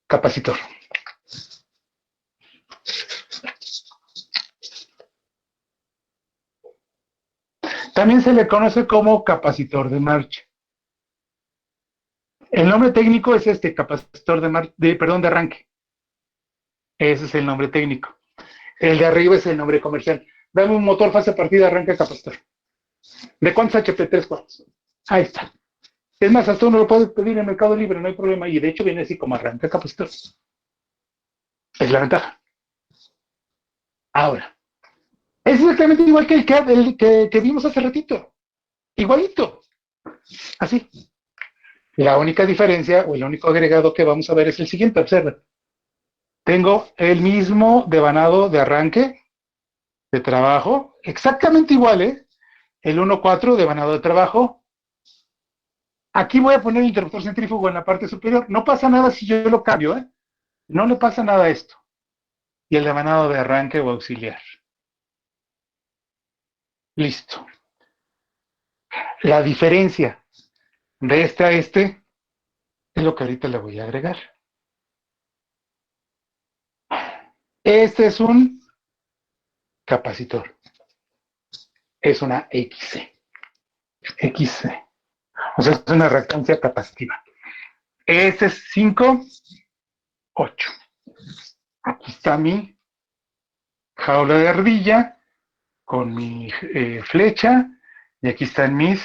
Capacitor. También se le conoce como capacitor de marcha. El nombre técnico es este, capacitor de arranque. Ese es el nombre técnico. El de arriba es el nombre comercial. Dame un motor fase partida, arranca capacitor. ¿De cuántos HP? 3 cuartos. Ahí está. Es más, hasta uno lo puede pedir en Mercado Libre, no hay problema. Y de hecho viene así como arranca capacitor. Es la ventaja. Ahora, es exactamente igual que el que vimos hace ratito. Igualito. Así. La única diferencia o el único agregado que vamos a ver es el siguiente. Observa. Tengo el mismo devanado de arranque de trabajo, exactamente igual, ¿eh? El 1.4 devanado de trabajo. Aquí voy a poner el interruptor centrífugo en la parte superior. No pasa nada si yo lo cambio, ¿eh? No le pasa nada a esto. Y el devanado de arranque o auxiliar. Listo. La diferencia de este a este es lo que ahorita le voy a agregar. Este es un capacitor. Es una XC. XC. O sea, es una reactancia capacitiva. Este es 5, 8. Aquí está mi jaula de ardilla con mi flecha. Y aquí están mis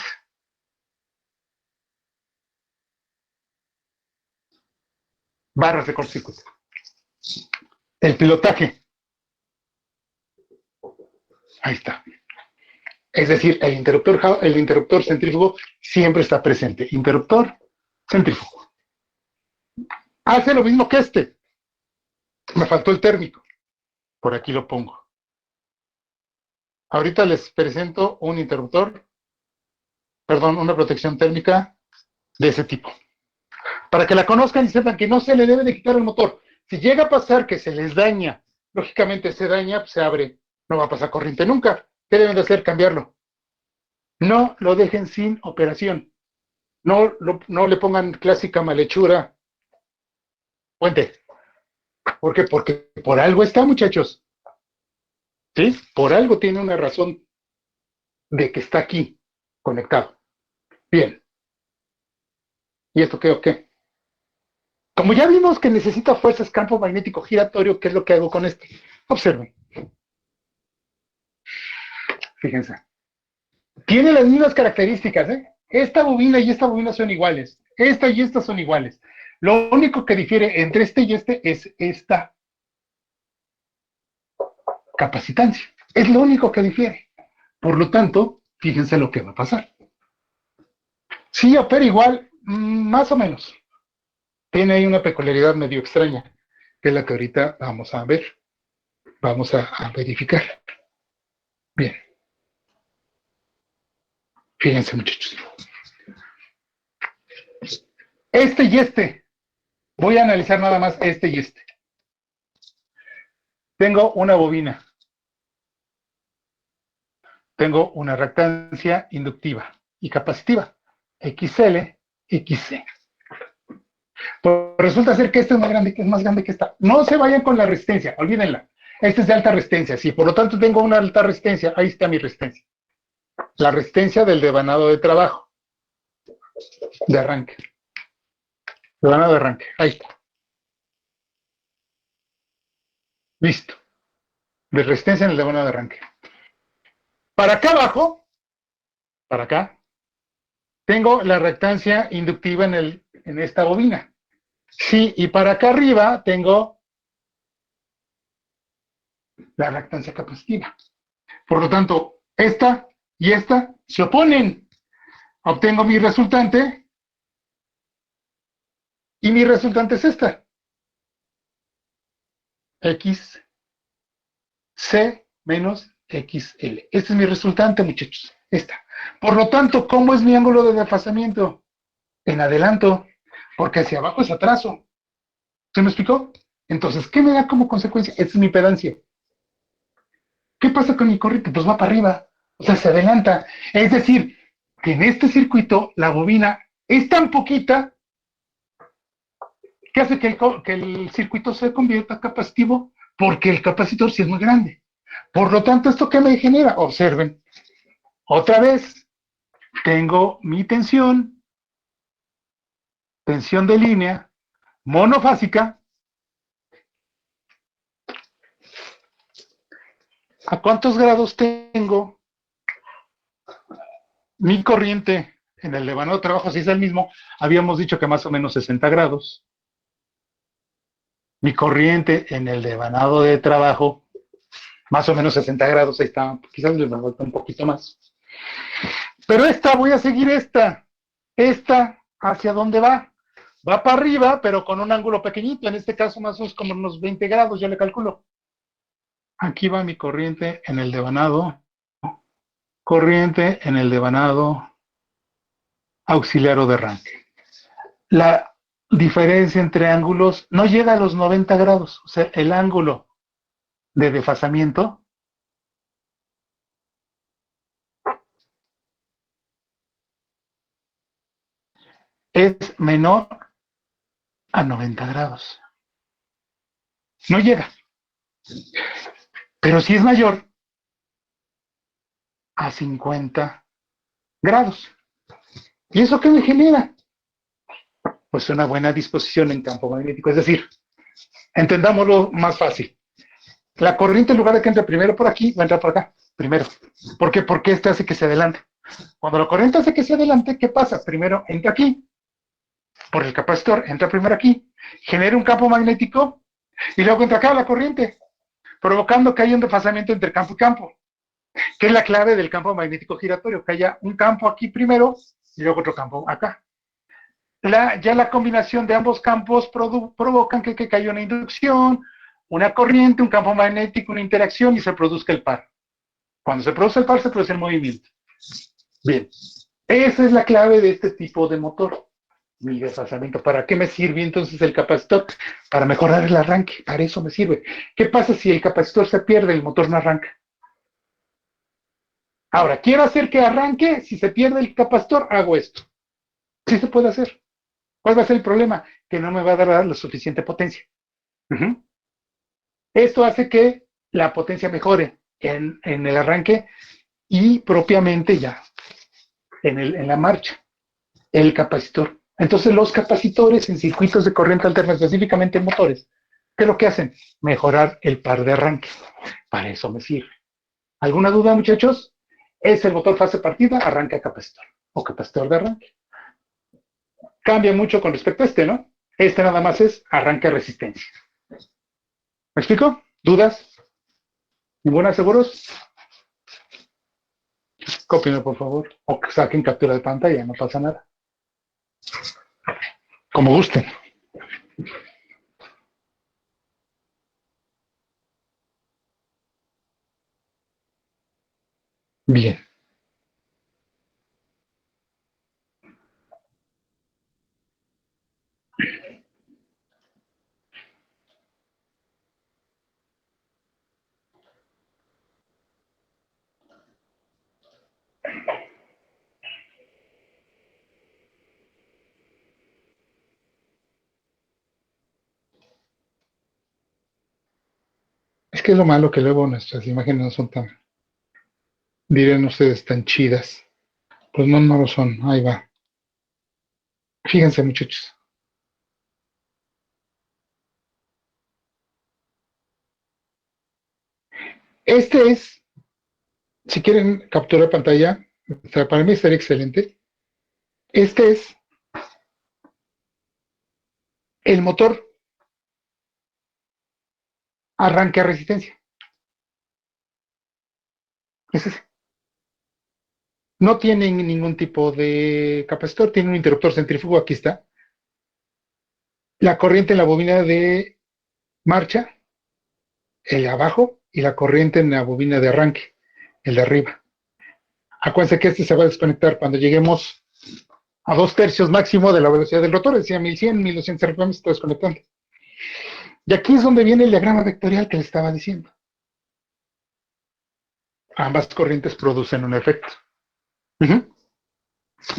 barras de cortocircuito. El pilotaje. Ahí está. Es decir, el interruptor centrífugo siempre está presente. Interruptor centrífugo. Hace lo mismo que este. Me faltó el térmico. Por aquí lo pongo. Ahorita les presento un interruptor, perdón, una protección térmica de ese tipo. Para que la conozcan y sepan que no se le debe de quitar el motor. Si llega a pasar que se les daña, lógicamente se daña, pues se abre. No va a pasar corriente nunca. ¿Qué deben de hacer? Cambiarlo. No lo dejen sin operación. No le pongan clásica malhechura. Puente. ¿Por qué? Porque por algo está, muchachos. ¿Sí? Por algo tiene una razón de que está aquí conectado. Bien. ¿Y esto qué o qué? Como ya vimos que necesita fuerzas campo magnético giratorio, ¿qué es lo que hago con este? Observen. Fíjense. Tiene las mismas características, ¿eh? Esta bobina y esta bobina son iguales. Esta y esta son iguales. Lo único que difiere entre este y este es esta capacitancia. Es lo único que difiere. Por lo tanto, fíjense lo que va a pasar. Sí, opera igual, más o menos. Tiene ahí una peculiaridad medio extraña, que es la que ahorita vamos a ver. Vamos a verificar. Bien. Fíjense, muchachos. Este y este. Voy a analizar nada más este y este. Tengo una bobina. Tengo una reactancia inductiva y capacitiva. XL, XC. Pues resulta ser que este es más grande que esta. No se vayan con la resistencia, olvídenla. Este es de alta resistencia, sí. Por lo tanto, tengo una alta resistencia. Ahí está mi resistencia. La resistencia del devanado de trabajo. De arranque. Devanado de arranque. Ahí está. Listo. De resistencia en el devanado de arranque. Para acá abajo, para acá, tengo la reactancia inductiva en esta bobina. Sí, y para acá arriba tengo la reactancia capacitiva. Por lo tanto, esta y esta se oponen. Obtengo mi resultante y mi resultante es esta. X C menos XL. Este es mi resultante, muchachos. Esta. Por lo tanto, ¿cómo es mi ángulo de desfasamiento? En adelanto, porque hacia abajo es atraso. ¿Se me explicó? Entonces, ¿qué me da como consecuencia? Esta es mi pedancia. ¿Qué pasa con mi corriente? Pues va para arriba. O sea, se adelanta. Es decir, que en este circuito la bobina es tan poquita que hace que el circuito se convierta capacitivo porque el capacitor sí es muy grande. Por lo tanto, ¿esto qué me genera? Observen. Otra vez, tengo mi tensión de línea monofásica. ¿A cuántos grados tengo mi corriente en el devanado de trabajo? Si es el mismo, habíamos dicho que más o menos 60 grados. Mi corriente en el devanado de trabajo Más o menos 60 grados, ahí está, quizás les falta un poquito más. Pero esta, voy a seguir esta. Esta, ¿hacia dónde va? Va para arriba, pero con un ángulo pequeñito, en este caso más o menos como unos 20 grados, yo le calculo. Aquí va mi corriente en el devanado, auxiliar o de arranque. La diferencia entre ángulos no llega a los 90 grados, o sea, el ángulo de desfasamiento es menor a 90 grados. No llega, pero sí es mayor a 50 grados. ¿Y eso qué me genera? Pues una buena disposición en campo magnético. Es decir, entendámoslo más fácil. La corriente, en lugar de que entre primero por aquí, va a entrar por acá, primero. ¿Por qué? Porque este hace que se adelante. Cuando la corriente hace que se adelante, ¿qué pasa? Primero entra aquí, por el capacitor, entra primero aquí, genera un campo magnético y luego entra acá la corriente, provocando que haya un desfasamiento entre campo y campo, que es la clave del campo magnético giratorio, que haya un campo aquí primero y luego otro campo acá. Ya la combinación de ambos campos provocan que haya una inducción, una corriente, un campo magnético, una interacción y se produzca el par. Cuando se produce el par, se produce el movimiento. Bien, esa es la clave de este tipo de motor. Mi desfasamiento. ¿Para qué me sirve entonces el capacitor? Para mejorar el arranque. Para eso me sirve. ¿Qué pasa si el capacitor se pierde, el motor no arranca? Ahora, quiero hacer que arranque. Si se pierde el capacitor, hago esto. Sí se puede hacer. ¿Cuál va a ser el problema? Que no me va a dar la suficiente potencia. Esto hace que la potencia mejore en el arranque y propiamente ya en la marcha, el capacitor. Entonces los capacitores en circuitos de corriente alterna, específicamente en motores, ¿qué es lo que hacen? Mejorar el par de arranque. Para eso me sirve. ¿Alguna duda, muchachos? Es el motor fase partida, arranca capacitor o capacitor de arranque. Cambia mucho con respecto a este, ¿no? Este nada más es arranque resistencia. ¿Me explico? ¿Dudas? ¿Ninguna seguros? Cópienlo, por favor. O que saquen captura de pantalla, no pasa nada. Como gusten. Bien. Es que es lo malo que luego nuestras imágenes no son tan, dirían ustedes, tan chidas. Pues no, no lo son. Ahí va. Fíjense, muchachos. Este es, si quieren capturar pantalla, o sea, para mí estaría excelente. Este es el motor arranque a resistencia. Es ese. No tiene ningún tipo de capacitor, tiene un interruptor centrífugo, aquí está. La corriente en la bobina de marcha, el de abajo, y la corriente en la bobina de arranque, el de arriba. Acuérdense que este se va a desconectar cuando lleguemos a 2/3 máximo de la velocidad del rotor, decía 1100, 1200 RPM, se está desconectando. Y aquí es donde viene el diagrama vectorial que les estaba diciendo. Ambas corrientes producen un efecto.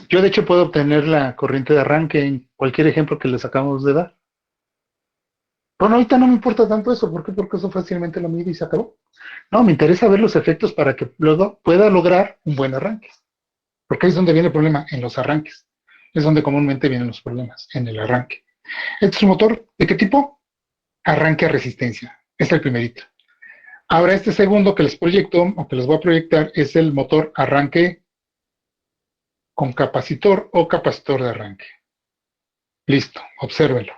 Yo de hecho puedo obtener la corriente de arranque en cualquier ejemplo que les acabamos de dar. Bueno, ahorita no me importa tanto eso, ¿por qué? Porque eso fácilmente lo mido y se acabó. No, me interesa ver los efectos para que luego pueda lograr un buen arranque. Porque ahí es donde viene el problema, en los arranques. Es donde comúnmente vienen los problemas, en el arranque. Este es un motor, ¿de qué tipo? Arranque a resistencia. Este es el primerito. Ahora este segundo que les proyecto, o que les voy a proyectar, es el motor arranque con capacitor o capacitor de arranque. Listo, obsérvenlo.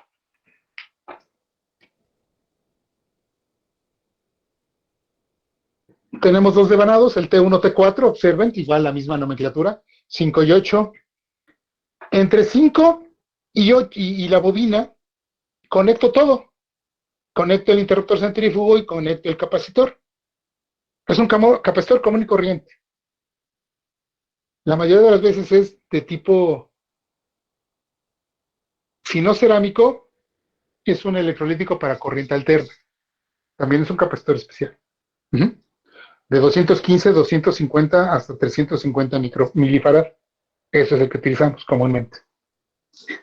Tenemos dos devanados, el T1, T4, observen, igual la misma nomenclatura, 5 y 8. Entre 5 y 8 y la bobina, conecto todo. Conecto el interruptor centrífugo y conecto el capacitor. Es un capacitor común y corriente. La mayoría de las veces es de tipo, si no cerámico, es un electrolítico para corriente alterna. También es un capacitor especial. De 215, 250 hasta 350 milifarad. Eso es el que utilizamos comúnmente.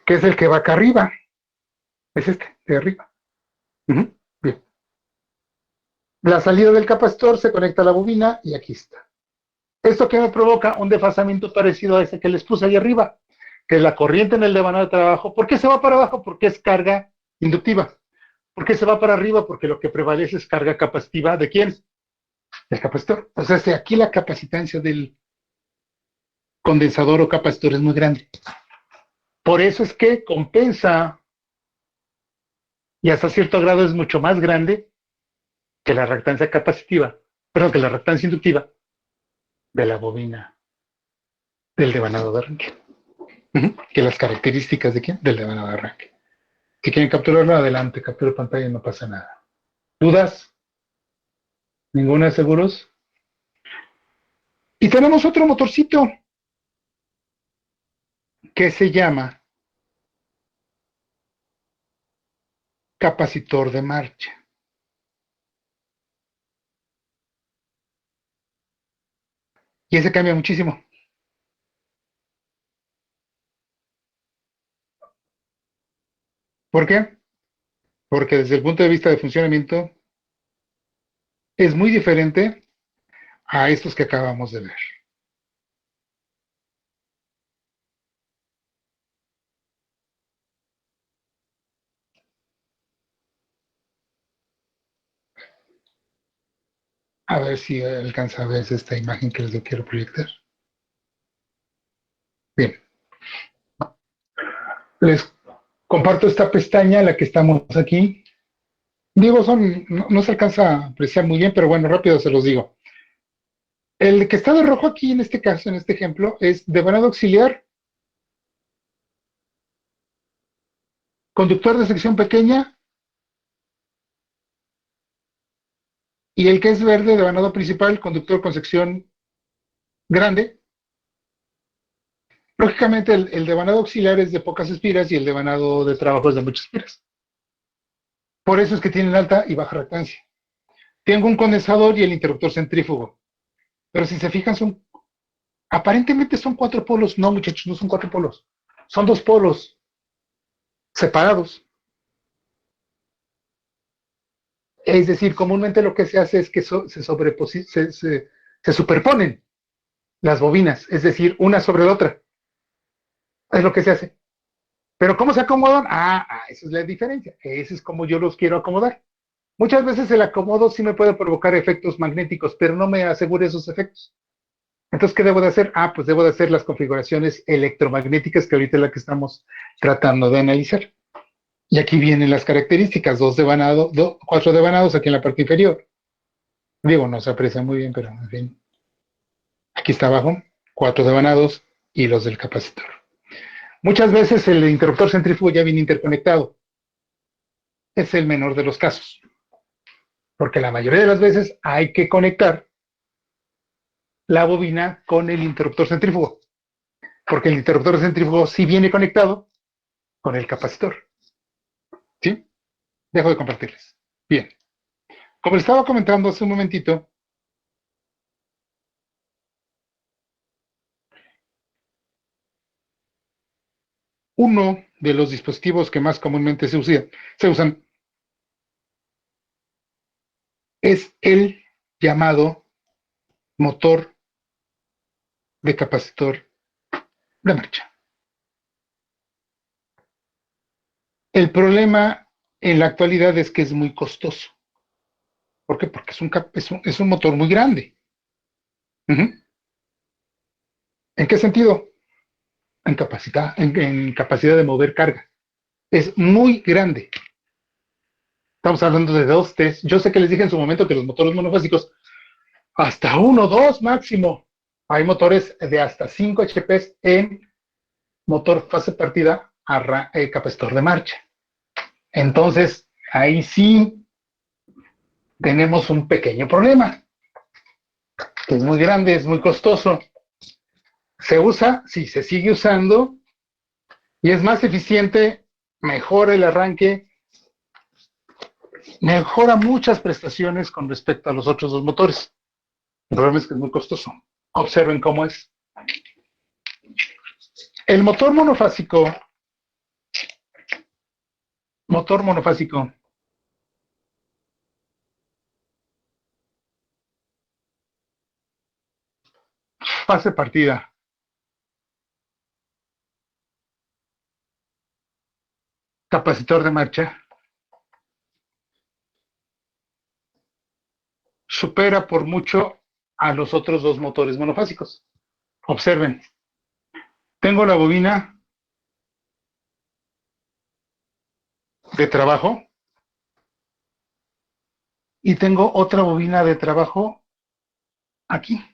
Que es el que va acá arriba. Es este, de arriba. Bien. La salida del capacitor se conecta a la bobina y aquí está. ¿Esto que me provoca? Un desfasamiento parecido a ese que les puse ahí arriba, que es la corriente en el devanado de trabajo. ¿Por qué se va para abajo? Porque es carga inductiva. ¿Por qué se va para arriba? Porque lo que prevalece es carga capacitiva. ¿De quién? Del capacitor. O sea, aquí la capacitancia del condensador o capacitor es muy grande. Por eso es que compensa y hasta cierto grado es mucho más grande que la reactancia capacitiva, perdón, que la reactancia inductiva de la bobina del devanado de arranque. Que las características de quién? Del devanado de arranque. Si quieren capturarlo, adelante, captura pantalla y no pasa nada. ¿Dudas? ¿Ninguna de seguros? Y tenemos otro motorcito que se llama capacitor de marcha. Y ese cambia muchísimo. ¿Por qué? Porque desde el punto de vista de funcionamiento es muy diferente a estos que acabamos de ver. A ver si alcanza a ver esta imagen que les quiero proyectar. Bien. Les comparto esta pestaña, la que estamos aquí. Digo, no se alcanza a apreciar muy bien, pero bueno, rápido se los digo. El que está de rojo aquí, en este caso, en este ejemplo, es devanado auxiliar, conductor de sección pequeña, y el que es verde, devanado principal, conductor con sección grande. Lógicamente, el devanado auxiliar es de pocas espiras y el devanado de trabajo es de muchas espiras. Por eso es que tienen alta y baja reactancia. Tengo un condensador y el interruptor centrífugo. Pero si se fijan, aparentemente son cuatro polos. No, muchachos, no son cuatro polos. Son dos polos separados. Es decir, comúnmente lo que se hace es que se superponen las bobinas, es decir, una sobre la otra. Es lo que se hace. Pero ¿cómo se acomodan? Esa es la diferencia. Ese es como yo los quiero acomodar. Muchas veces el acomodo sí me puede provocar efectos magnéticos, pero no me asegura esos efectos. Entonces, ¿qué debo de hacer? Pues debo de hacer las configuraciones electromagnéticas, que ahorita es la que estamos tratando de analizar. Y aquí vienen las características, cuatro devanados aquí en la parte inferior. Digo, no se aprecia muy bien, pero en fin. Aquí está abajo, cuatro devanados y los del capacitor. Muchas veces el interruptor centrífugo ya viene interconectado. Es el menor de los casos. Porque la mayoría de las veces hay que conectar la bobina con el interruptor centrífugo. Porque el interruptor centrífugo sí viene conectado con el capacitor. ¿Sí? Dejo de compartirles. Bien. Como les estaba comentando hace un momentito, uno de los dispositivos que más comúnmente se usan es el llamado motor de capacitor de marcha. El problema en la actualidad es que es muy costoso. ¿Por qué? Porque es un motor muy grande. ¿En qué sentido? En capacidad de mover carga. Es muy grande. Estamos hablando de 2 T. Yo sé que les dije en su momento que los motores monofásicos hasta 1, 2 máximo. Hay motores de hasta 5 HP en motor fase partida a capacitor de marcha. Entonces, ahí sí tenemos un pequeño problema, que es muy grande, es muy costoso. Se usa, sí, se sigue usando y es más eficiente, mejora el arranque, mejora muchas prestaciones con respecto a los otros dos motores. El problema es que es muy costoso. Observen cómo es. El motor monofásico, fase partida, capacitor de marcha, supera por mucho a los otros dos motores monofásicos. Observen, tengo la bobina de trabajo y tengo otra bobina de trabajo aquí.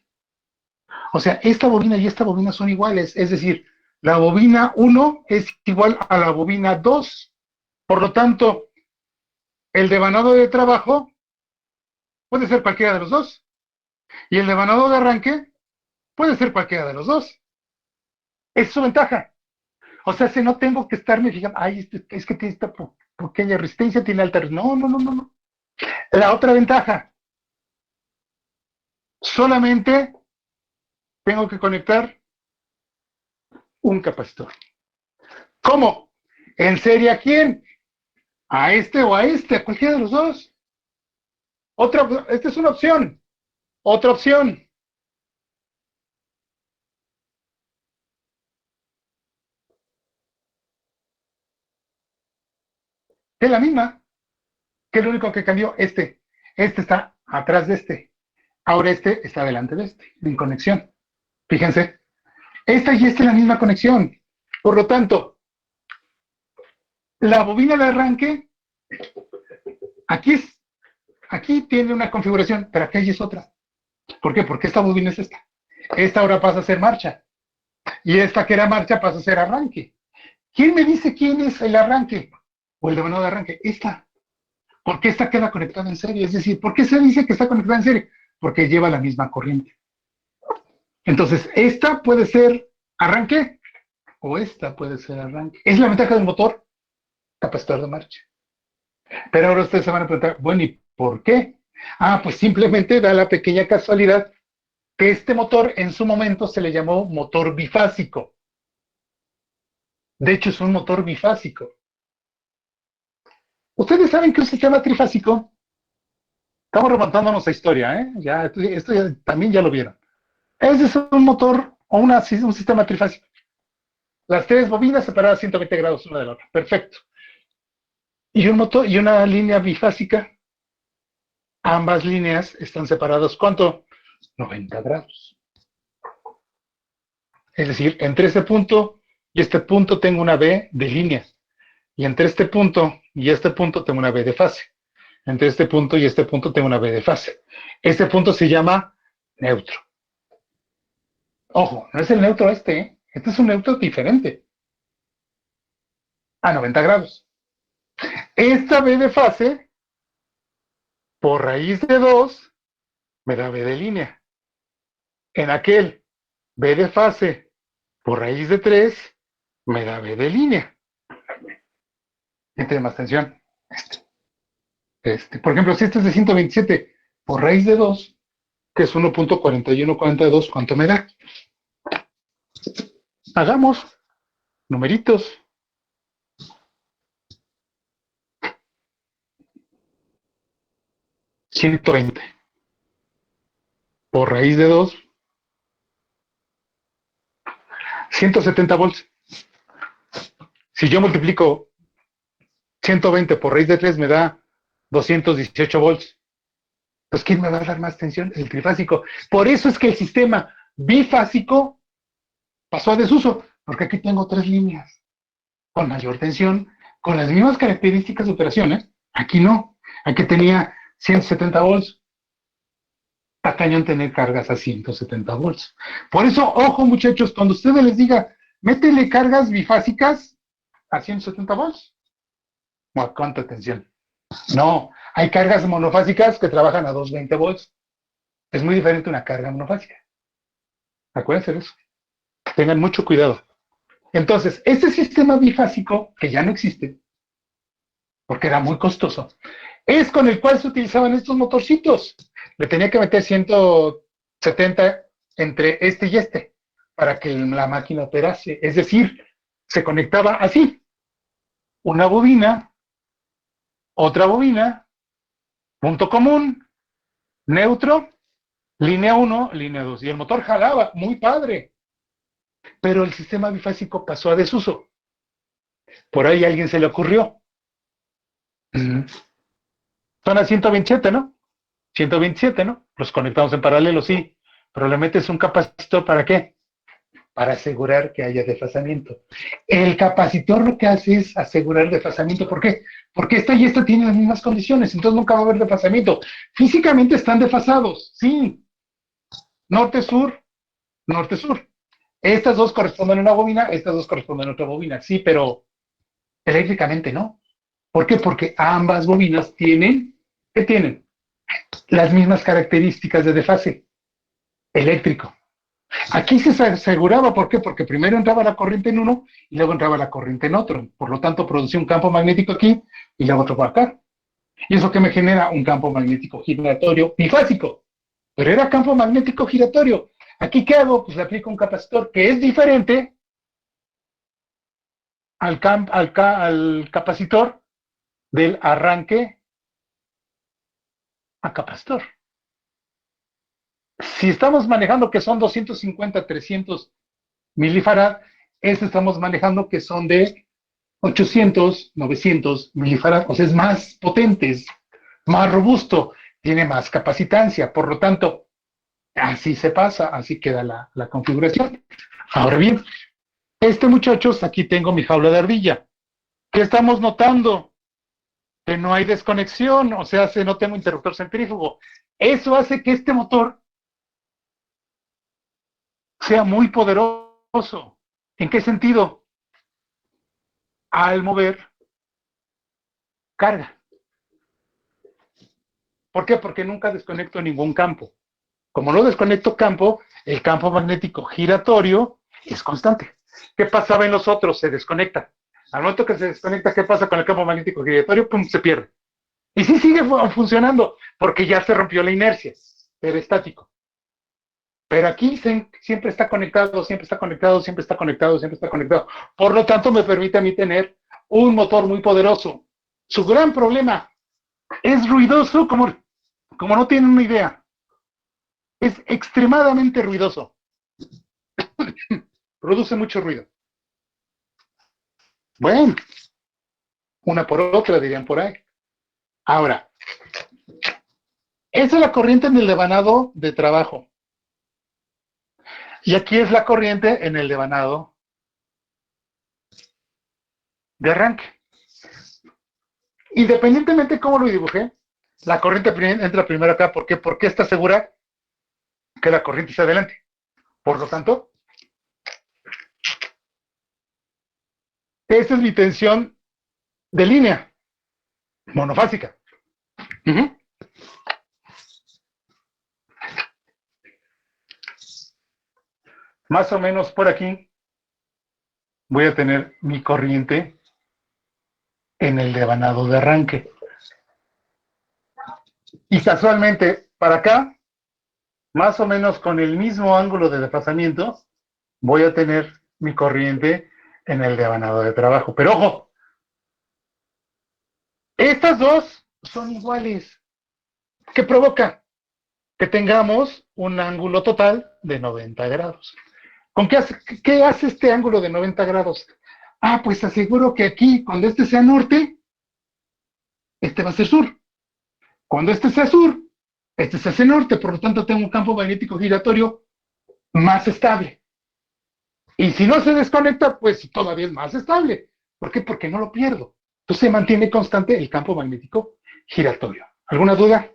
O sea, esta bobina y esta bobina son iguales, es decir, la bobina 1 es igual a la bobina 2. Por lo tanto, el devanado de trabajo puede ser cualquiera de los dos. Y el devanado de arranque puede ser cualquiera de los dos. Es su ventaja. O sea, si no tengo que estarme fijando, ay, es que tiene esta pequeña resistencia, tiene alta. No, no, no, no, no. La otra ventaja, solamente tengo que conectar un capacitor. ¿Cómo? ¿En serie a quién? ¿A este o a este? A cualquiera de los dos. Esta es una opción. Otra opción. Es la misma. ¿Qué es lo único que cambió? Este. Este está atrás de este. Ahora este está delante de este, en conexión. Fíjense. Esta y esta es la misma conexión. Por lo tanto, la bobina de arranque, aquí tiene una configuración, pero aquí es otra. ¿Por qué? Porque esta bobina es esta. Esta ahora pasa a ser marcha. Y esta que era marcha pasa a ser arranque. ¿Quién me dice quién es el arranque? O el devanado de arranque. Esta. ¿Por qué esta queda conectada en serie? Es decir, ¿por qué se dice que está conectada en serie? Porque lleva la misma corriente. Entonces, esta puede ser arranque o esta puede ser arranque. Es la ventaja del motor capacitor de marcha. Pero ahora ustedes se van a preguntar, bueno, ¿y por qué? Ah, pues simplemente da la pequeña casualidad que este motor en su momento se le llamó motor bifásico. De hecho, es un motor bifásico. Ustedes saben que un sistema trifásico, estamos remontándonos a historia, ¿eh? Ya, esto ya, también ya lo vieron. Ese es un motor o un sistema trifásico. Las tres bobinas separadas 120 grados una de la otra. Perfecto. Y un motor y una línea bifásica, ambas líneas están separadas, ¿cuánto? 90 grados. Es decir, entre este punto y este punto tengo una B de línea. Y entre este punto y este punto tengo una B de fase. Entre este punto y este punto tengo una B de fase. Este punto se llama neutro. Ojo, no es el neutro este, ¿eh? Este es un neutro diferente. A 90 grados. Esta B de fase, por raíz de 2, me da B de línea. En aquel B de fase, por raíz de 3, me da B de línea. ¿Quién tiene más tensión? Por ejemplo, si este es de 127 por raíz de 2, que es 1.4142, ¿cuánto me da? Hagamos numeritos. 120 por raíz de 2, 170 volts. Si yo multiplico 120 por raíz de 3 me da 218 volts. Pues ¿quién me va a dar más tensión? El trifásico. Por eso es que el sistema bifásico pasó a desuso, porque aquí tengo tres líneas con mayor tensión, con las mismas características de operaciones. Aquí no. Aquí tenía 170 volts. está cañón tener cargas a 170 volts. Por eso, ojo muchachos, cuando ustedes les diga, métele cargas bifásicas a 170 volts, o a cuánta tensión. No, hay cargas monofásicas que trabajan a 220 volts. Es muy diferente una carga monofásica. Acuérdense de eso. Tengan mucho cuidado. Entonces, este sistema bifásico, que ya no existe, porque era muy costoso, es con el cual se utilizaban estos motorcitos. Le tenía que meter 170 entre este y este, para que la máquina operase. Es decir, se conectaba así. Una bobina, otra bobina, punto común, neutro, línea 1, línea 2. Y el motor jalaba, muy padre. Pero el sistema bifásico pasó a desuso. Por ahí a alguien se le ocurrió. Son a 127, ¿no? 127, ¿no? Los conectamos en paralelo, sí. Pero le metes un capacitor, ¿para qué? Para asegurar que haya desfasamiento. El capacitor lo que hace es asegurar desfasamiento. ¿Por qué? Porque esta y esta tienen las mismas condiciones, entonces nunca va a haber desfasamiento. Físicamente están desfasados, sí. Norte-sur, norte-sur. Estas dos corresponden a una bobina, estas dos corresponden a otra bobina, sí, pero eléctricamente no. ¿Por qué? Porque ambas bobinas tienen, ¿qué tienen? Las mismas características de desfase eléctrico. Aquí se aseguraba, ¿por qué? Porque primero entraba la corriente en uno y luego entraba la corriente en otro. Por lo tanto, producía un campo magnético aquí y luego otro por acá. Y eso que me genera un campo magnético giratorio bifásico. Pero era campo magnético giratorio. Aquí, ¿qué hago? Pues le aplico un capacitor que es diferente al capacitor del arranque a capacitor. Si estamos manejando que son 250, 300 milifarad, estamos manejando que son de 800, 900 milifarad, o sea, es más potente, es más robusto, tiene más capacitancia, por lo tanto, así se pasa, así queda la configuración. Ahora bien, muchachos, aquí tengo mi jaula de ardilla. ¿Qué estamos notando? Que no hay desconexión, o sea, no tengo interruptor centrífugo. Eso hace que este motor sea muy poderoso. ¿En qué sentido? Al mover carga. ¿Por qué? Porque nunca desconecto ningún campo. Como no desconecto campo, el campo magnético giratorio es constante. ¿Qué pasaba en los otros? Se desconecta. Al momento que se desconecta, ¿qué pasa con el campo magnético giratorio? ¡Pum! Se pierde. Y sí sigue funcionando, porque ya se rompió la inercia, pero estático. Pero aquí siempre está conectado, siempre está conectado, siempre está conectado, siempre está conectado. Por lo tanto, me permite a mí tener un motor muy poderoso. Su gran problema es ruidoso, como no tienen una idea. Es extremadamente ruidoso. Produce mucho ruido. Bueno, una por otra, dirían por ahí. Ahora, esa es la corriente en el devanado de trabajo. Y aquí es la corriente en el devanado de arranque. Independientemente de cómo lo dibujé, la corriente entra primero acá. ¿Por qué? Porque está segura que la corriente está adelante. Por lo tanto, esta es mi tensión de línea monofásica. Más o menos por aquí voy a tener mi corriente en el devanado de arranque. Y casualmente, para acá, más o menos con el mismo ángulo de desfasamiento, voy a tener mi corriente en el devanado de trabajo. Pero ojo, estas dos son iguales. ¿Qué provoca? Que tengamos un ángulo total de 90 grados. ¿Qué hace este ángulo de 90 grados? Ah, pues aseguro que aquí, cuando este sea norte, este va a ser sur. Cuando este sea sur, este se hace norte, por lo tanto tengo un campo magnético giratorio más estable. Y si no se desconecta, pues todavía es más estable. ¿Por qué? Porque no lo pierdo. Entonces se mantiene constante el campo magnético giratorio. ¿Alguna duda?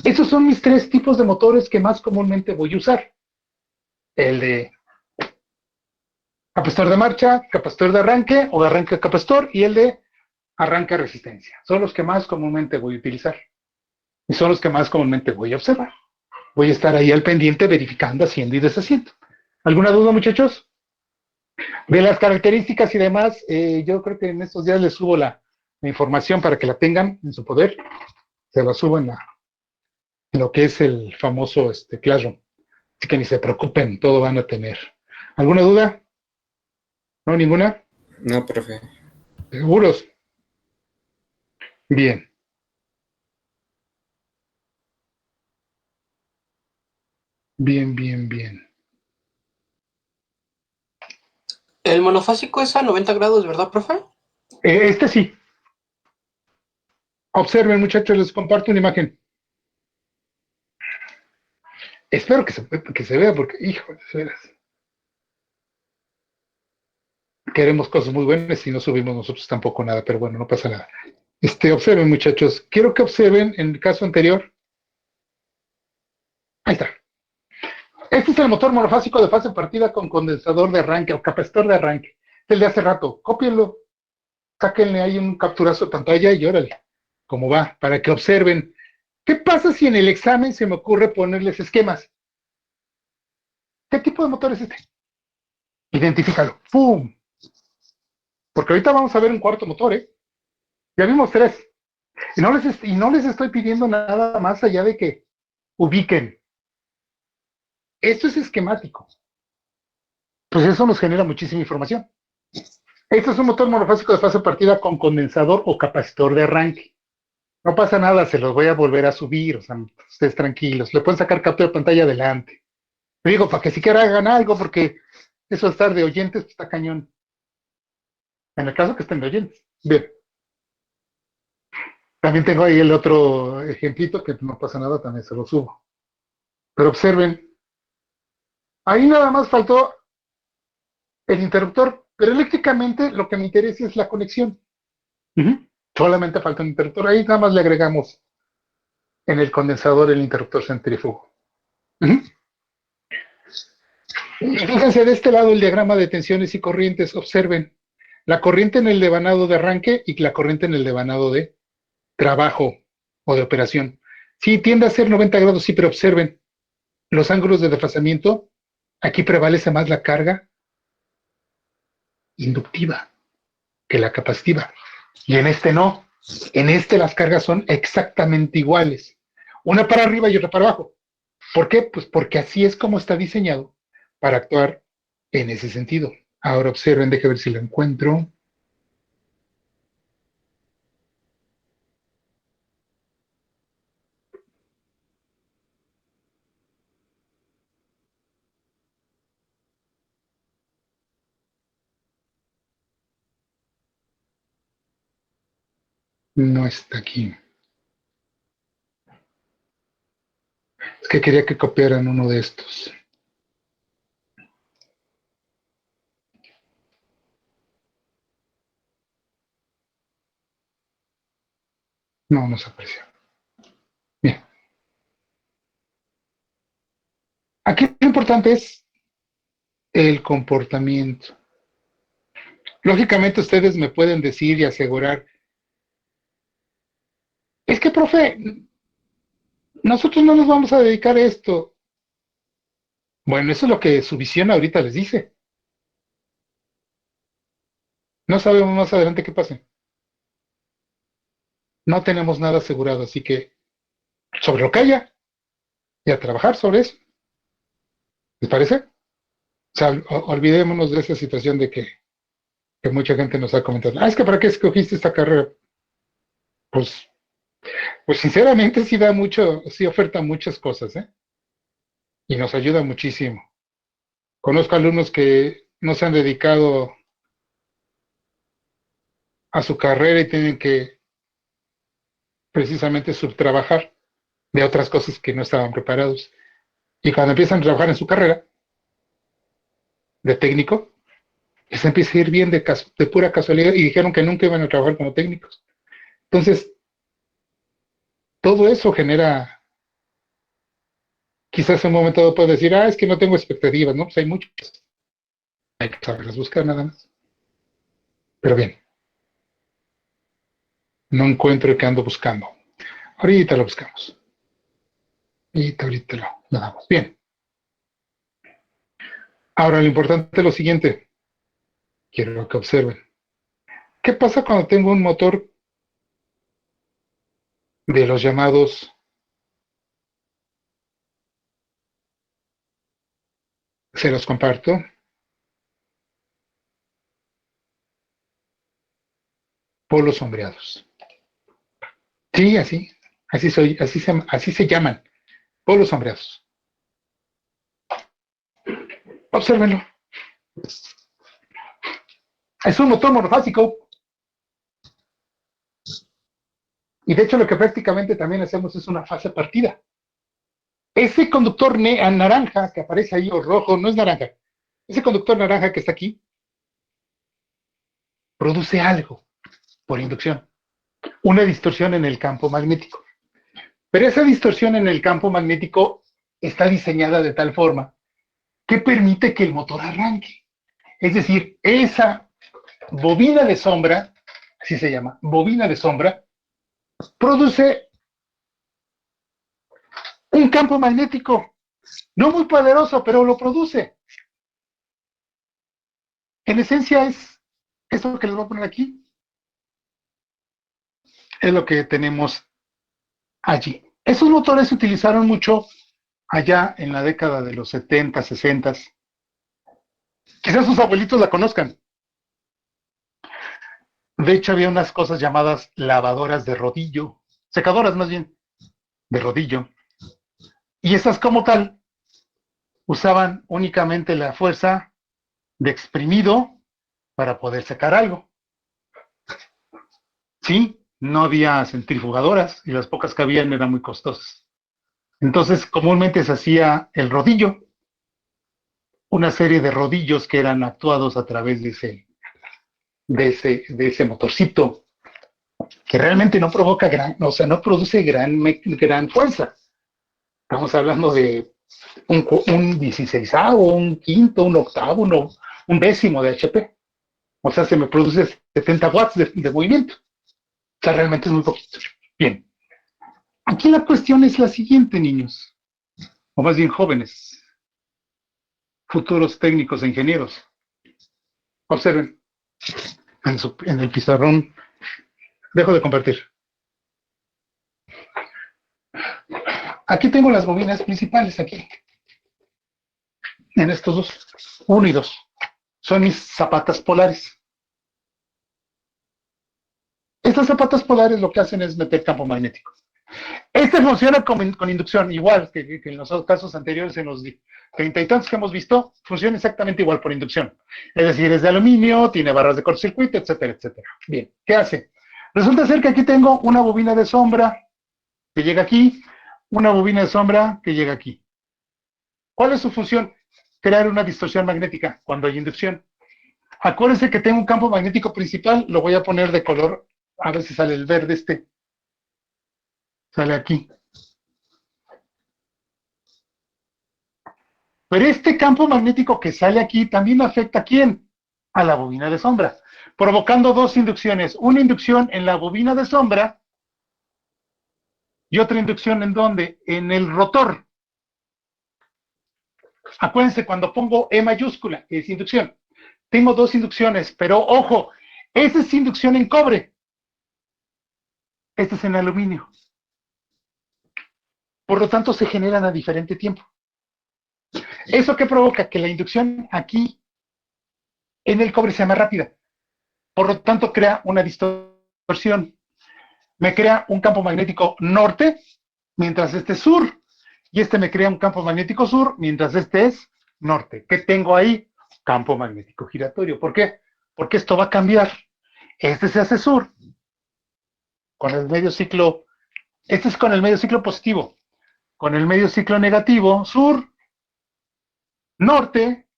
Esos son mis tres tipos de motores que más comúnmente voy a usar. El de capacitor de marcha, capacitor de arranque o de arranque capacitor y el de arranque resistencia. Son los que más comúnmente voy a utilizar y son los que más comúnmente voy a observar. Voy a estar ahí al pendiente verificando, haciendo y deshaciendo. ¿Alguna duda, muchachos? De las características y demás, yo creo que en estos días les subo la información para que la tengan en su poder. Se la subo en lo que es el famoso Classroom. Así que ni se preocupen, todo van a tener. ¿Alguna duda? ¿No? ¿Ninguna? No, profe. ¿Seguros? Bien. Bien, bien, bien. El monofásico es a 90 grados, ¿verdad, profe? Sí. Observen, muchachos, les comparto una imagen. Espero que se vea porque, hijo, de veras. Queremos cosas muy buenas y no subimos nosotros tampoco nada, pero bueno, no pasa nada. Observen, muchachos. Quiero que observen en el caso anterior. Ahí está. Este es el motor monofásico de fase partida con condensador de arranque o capacitor de arranque. Es el de hace rato. Cópienlo. Sáquenle ahí un capturazo de pantalla y órale. Cómo va, para que observen. ¿Qué pasa si en el examen se me ocurre ponerles esquemas? ¿Qué tipo de motor es este? Identifícalo. ¡Pum! Porque ahorita vamos a ver un cuarto motor, ¿eh? Ya vimos tres. Y no les estoy pidiendo nada más allá de que ubiquen. Esto es esquemático. Pues eso nos genera muchísima información. Este es un motor monofásico de fase partida con condensador o capacitor de arranque. No pasa nada, se los voy a volver a subir, o sea, ustedes tranquilos. Le pueden sacar captura de pantalla adelante. Le digo, para que siquiera hagan algo, porque eso de estar de oyentes pues, está cañón. En el caso que estén de oyentes. Bien. También tengo ahí el otro ejemplito que no pasa nada, también se lo subo. Pero observen, ahí nada más faltó el interruptor, pero eléctricamente lo que me interesa es la conexión. Solamente falta un interruptor. Ahí nada más le agregamos en el condensador el interruptor centrífugo. Fíjense de este lado el diagrama de tensiones y corrientes. Observen la corriente en el devanado de arranque y la corriente en el devanado de trabajo o de operación. Sí, tiende a ser 90 grados, sí, pero observen los ángulos de desfasamiento. Aquí prevalece más la carga inductiva que la capacitiva. Y en este no. En este las cargas son exactamente iguales. Una para arriba y otra para abajo. ¿Por qué? Pues porque así es como está diseñado para actuar en ese sentido. Ahora observen, déjenme ver si lo encuentro. No está aquí. Es que quería que copiaran uno de estos. No, no se aprecia. Bien. Aquí lo importante es el comportamiento. Lógicamente ustedes me pueden decir y asegurar, es que, profe, nosotros no nos vamos a dedicar a esto. Bueno, eso es lo que su visión ahorita les dice. No sabemos más adelante qué pase. No tenemos nada asegurado, así que sobre lo que haya y a trabajar sobre eso. ¿Les parece? O sea, olvidémonos de esa situación de que mucha gente nos ha comentado. Es que ¿para qué escogiste esta carrera? Pues, pues sinceramente sí da mucho, sí oferta muchas cosas, ¿eh? Y nos ayuda muchísimo. Conozco alumnos que no se han dedicado a su carrera y tienen que precisamente subtrabajar de otras cosas que no estaban preparados. Y cuando empiezan a trabajar en su carrera de técnico, les empieza a ir bien de pura casualidad y dijeron que nunca iban a trabajar como técnicos. Entonces, todo eso genera Quizás en un momento dado puedes decir, es que no tengo expectativas, ¿no? Pues hay muchas. Hay que saberlas buscar nada más. Pero bien, no encuentro el que ando buscando. Ahorita lo buscamos. Ahorita lo damos. Bien. Ahora, lo importante es lo siguiente. Quiero que observen. ¿Qué pasa cuando tengo un motor de los llamados, se los comparto, polos sombreados? Sí, así se llaman, polos sombreados. Obsérvenlo. Es un motor monofásico. Y de hecho lo que prácticamente también hacemos es una fase partida. Ese conductor naranja que aparece ahí, o rojo, no es naranja. Ese conductor naranja que está aquí, produce algo por inducción. Una distorsión en el campo magnético. Pero esa distorsión en el campo magnético está diseñada de tal forma que permite que el motor arranque. Es decir, esa bobina de sombra, así se llama, bobina de sombra, produce un campo magnético, no muy poderoso, pero lo produce. En esencia es esto que les voy a poner aquí, es lo que tenemos allí. Esos motores se utilizaron mucho allá en la década de los 70, 60. Quizás sus abuelitos la conozcan. De hecho, había unas cosas llamadas lavadoras de rodillo, secadoras más bien, de rodillo. Y esas como tal usaban únicamente la fuerza de exprimido para poder secar algo. Sí, no había centrifugadoras y las pocas que habían eran muy costosas. Entonces, comúnmente se hacía el rodillo, una serie de rodillos que eran actuados a través de ese motorcito, que realmente no provoca no produce gran fuerza. Estamos hablando de un 16avo, un quinto, un octavo, un décimo de HP. O sea, se me produce 70 watts de movimiento. O sea, realmente es muy poquito. Bien. Aquí la cuestión es la siguiente, niños, o más bien jóvenes, futuros técnicos e ingenieros. Observen, en el pizarrón, dejo de compartir. Aquí tengo las bobinas principales, aquí, en estos dos, uno y dos. Son mis zapatas polares. Estas zapatas polares lo que hacen es meter campo magnético. Este funciona con inducción, igual que en los casos anteriores, en los 30 y tantos que hemos visto, funciona exactamente igual por inducción. Es decir, es de aluminio, tiene barras de cortocircuito, etcétera, etcétera. Bien, ¿qué hace? Resulta ser que aquí tengo una bobina de sombra que llega aquí, una bobina de sombra que llega aquí. ¿Cuál es su función? Crear una distorsión magnética cuando hay inducción. Acuérdense que tengo un campo magnético principal, lo voy a poner de color, a ver si sale el verde sale aquí. Pero este campo magnético que sale aquí también afecta ¿a quién? A la bobina de sombra, provocando dos inducciones. Una inducción en la bobina de sombra y otra inducción ¿en dónde? En el rotor. Acuérdense, cuando pongo E mayúscula, es inducción. Tengo dos inducciones, pero ojo, esta es inducción en cobre. Esta es en aluminio. Por lo tanto, se generan a diferente tiempo. ¿Eso qué provoca? Que la inducción aquí en el cobre sea más rápida. Por lo tanto, crea una distorsión. Me crea un campo magnético norte, mientras este es sur. Y este me crea un campo magnético sur, mientras este es norte. ¿Qué tengo ahí? Campo magnético giratorio. ¿Por qué? Porque esto va a cambiar. Este se hace sur, con el medio ciclo, este es con el medio ciclo positivo. Con el medio ciclo negativo, sur, norte,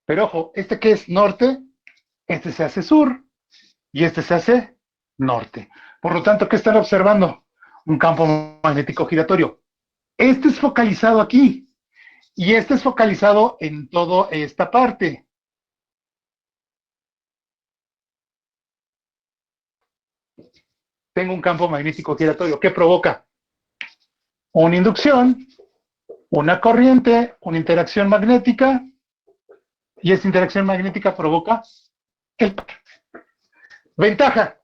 pero ojo, este que es norte, este se hace sur y este se hace norte. Por lo tanto, ¿qué están observando? Un campo magnético giratorio. Este es focalizado aquí y este es focalizado en toda esta parte. Tengo un campo magnético giratorio. ¿Qué provoca? Una inducción, una corriente, una interacción magnética, y esta interacción magnética provoca el... Ventaja,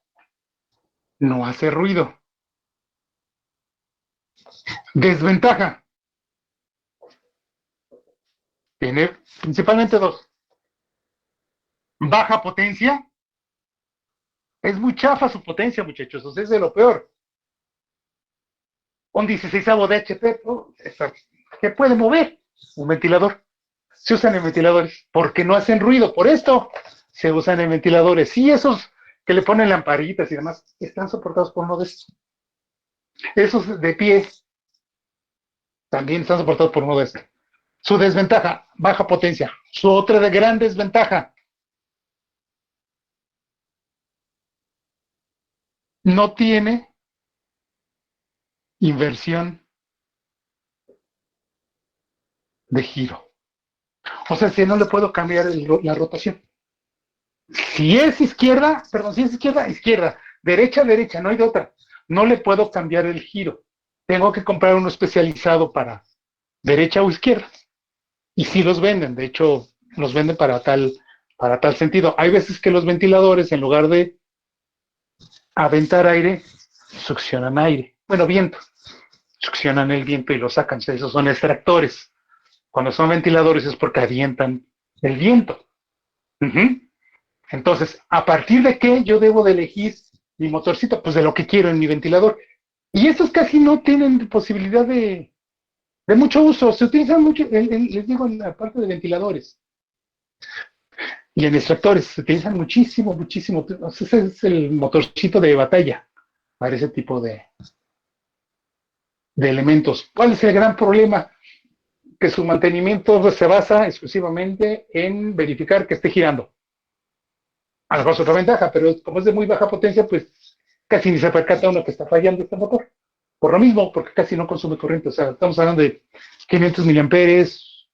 no hace ruido. Desventaja, tiene principalmente dos. Baja potencia, es muy chafa su potencia, muchachos, o sea, es de lo peor. Un 16 de HP, oh, ¿qué puede mover? Un ventilador. Se usan en ventiladores porque no hacen ruido. Por esto se usan en ventiladores. Sí, esos que le ponen lamparitas y demás están soportados por uno de estos. Esos de pie también están soportados por uno de estos. Su desventaja, baja potencia. Su otra de gran desventaja, no tiene inversión de giro. O sea, si no le puedo cambiar la rotación. Si es izquierda, perdón, si es izquierda, izquierda. Derecha, derecha, no hay de otra. No le puedo cambiar el giro. Tengo que comprar uno especializado para derecha o izquierda. Y sí los venden, de hecho, los venden para tal sentido. Hay veces que los ventiladores, en lugar de aventar aire, succionan aire. Bueno, viento. Succionan el viento y lo sacan. Esos son extractores. Cuando son ventiladores es porque avientan el viento. Uh-huh. Entonces, ¿a partir de qué yo debo de elegir mi motorcito? Pues de lo que quiero en mi ventilador. Y estos casi no tienen posibilidad de mucho uso. Se utilizan mucho, les digo, en la parte de ventiladores y en extractores. Se utilizan muchísimo, muchísimo. Ese es el motorcito de batalla para ese tipo de elementos. ¿Cuál es el gran problema? Que su mantenimiento se basa exclusivamente en verificar que esté girando. A lo mejor es otra ventaja, pero como es de muy baja potencia, pues casi ni se percata uno que está fallando este motor. Por lo mismo, porque casi no consume corriente. O sea, estamos hablando de 500 miliamperes,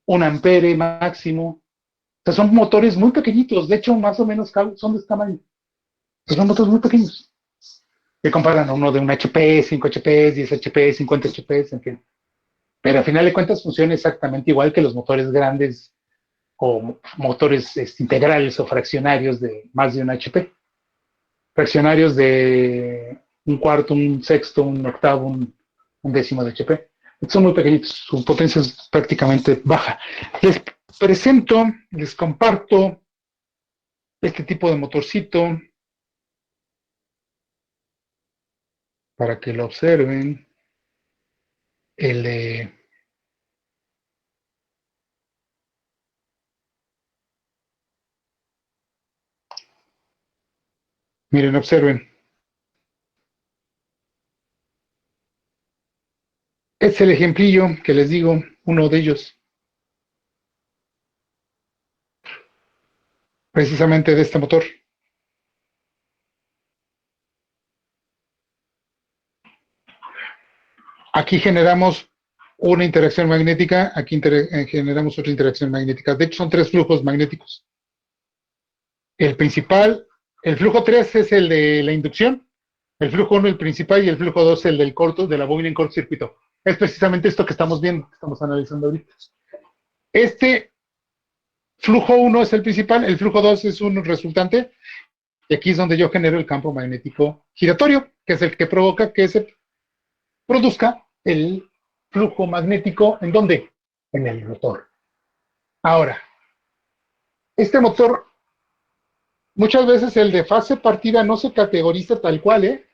1 ampere máximo. O sea, son motores muy pequeñitos. De hecho, más o menos son de este tamaño. Pues son motores muy pequeños. Que comparan a uno de un HP, 5 HP, 10 HP, 50 HP, en fin. Pero al final de cuentas funciona exactamente igual que los motores grandes o motores integrales o fraccionarios de más de un HP. Fraccionarios de un cuarto, un sexto, un octavo, un décimo de HP. Son muy pequeñitos, su potencia es prácticamente baja. Les presento, les comparto este tipo de motorcito para que lo observen. El de... Miren, observen. Es el ejemplillo que les digo, uno de ellos, precisamente de este motor. Aquí generamos una interacción magnética, aquí generamos otra interacción magnética. De hecho, son tres flujos magnéticos. El principal, el flujo 3 es el de la inducción, el flujo 1 el principal y el flujo 2 el del corto, de la bobina en cortocircuito. Es precisamente esto que estamos viendo, que estamos analizando ahorita. Este flujo 1 es el principal, el flujo 2 es un resultante, y aquí es donde yo genero el campo magnético giratorio, que es el que provoca que se produzca el flujo magnético, ¿en dónde? En el rotor. Ahora, este motor, muchas veces el de fase partida no se categoriza tal cual,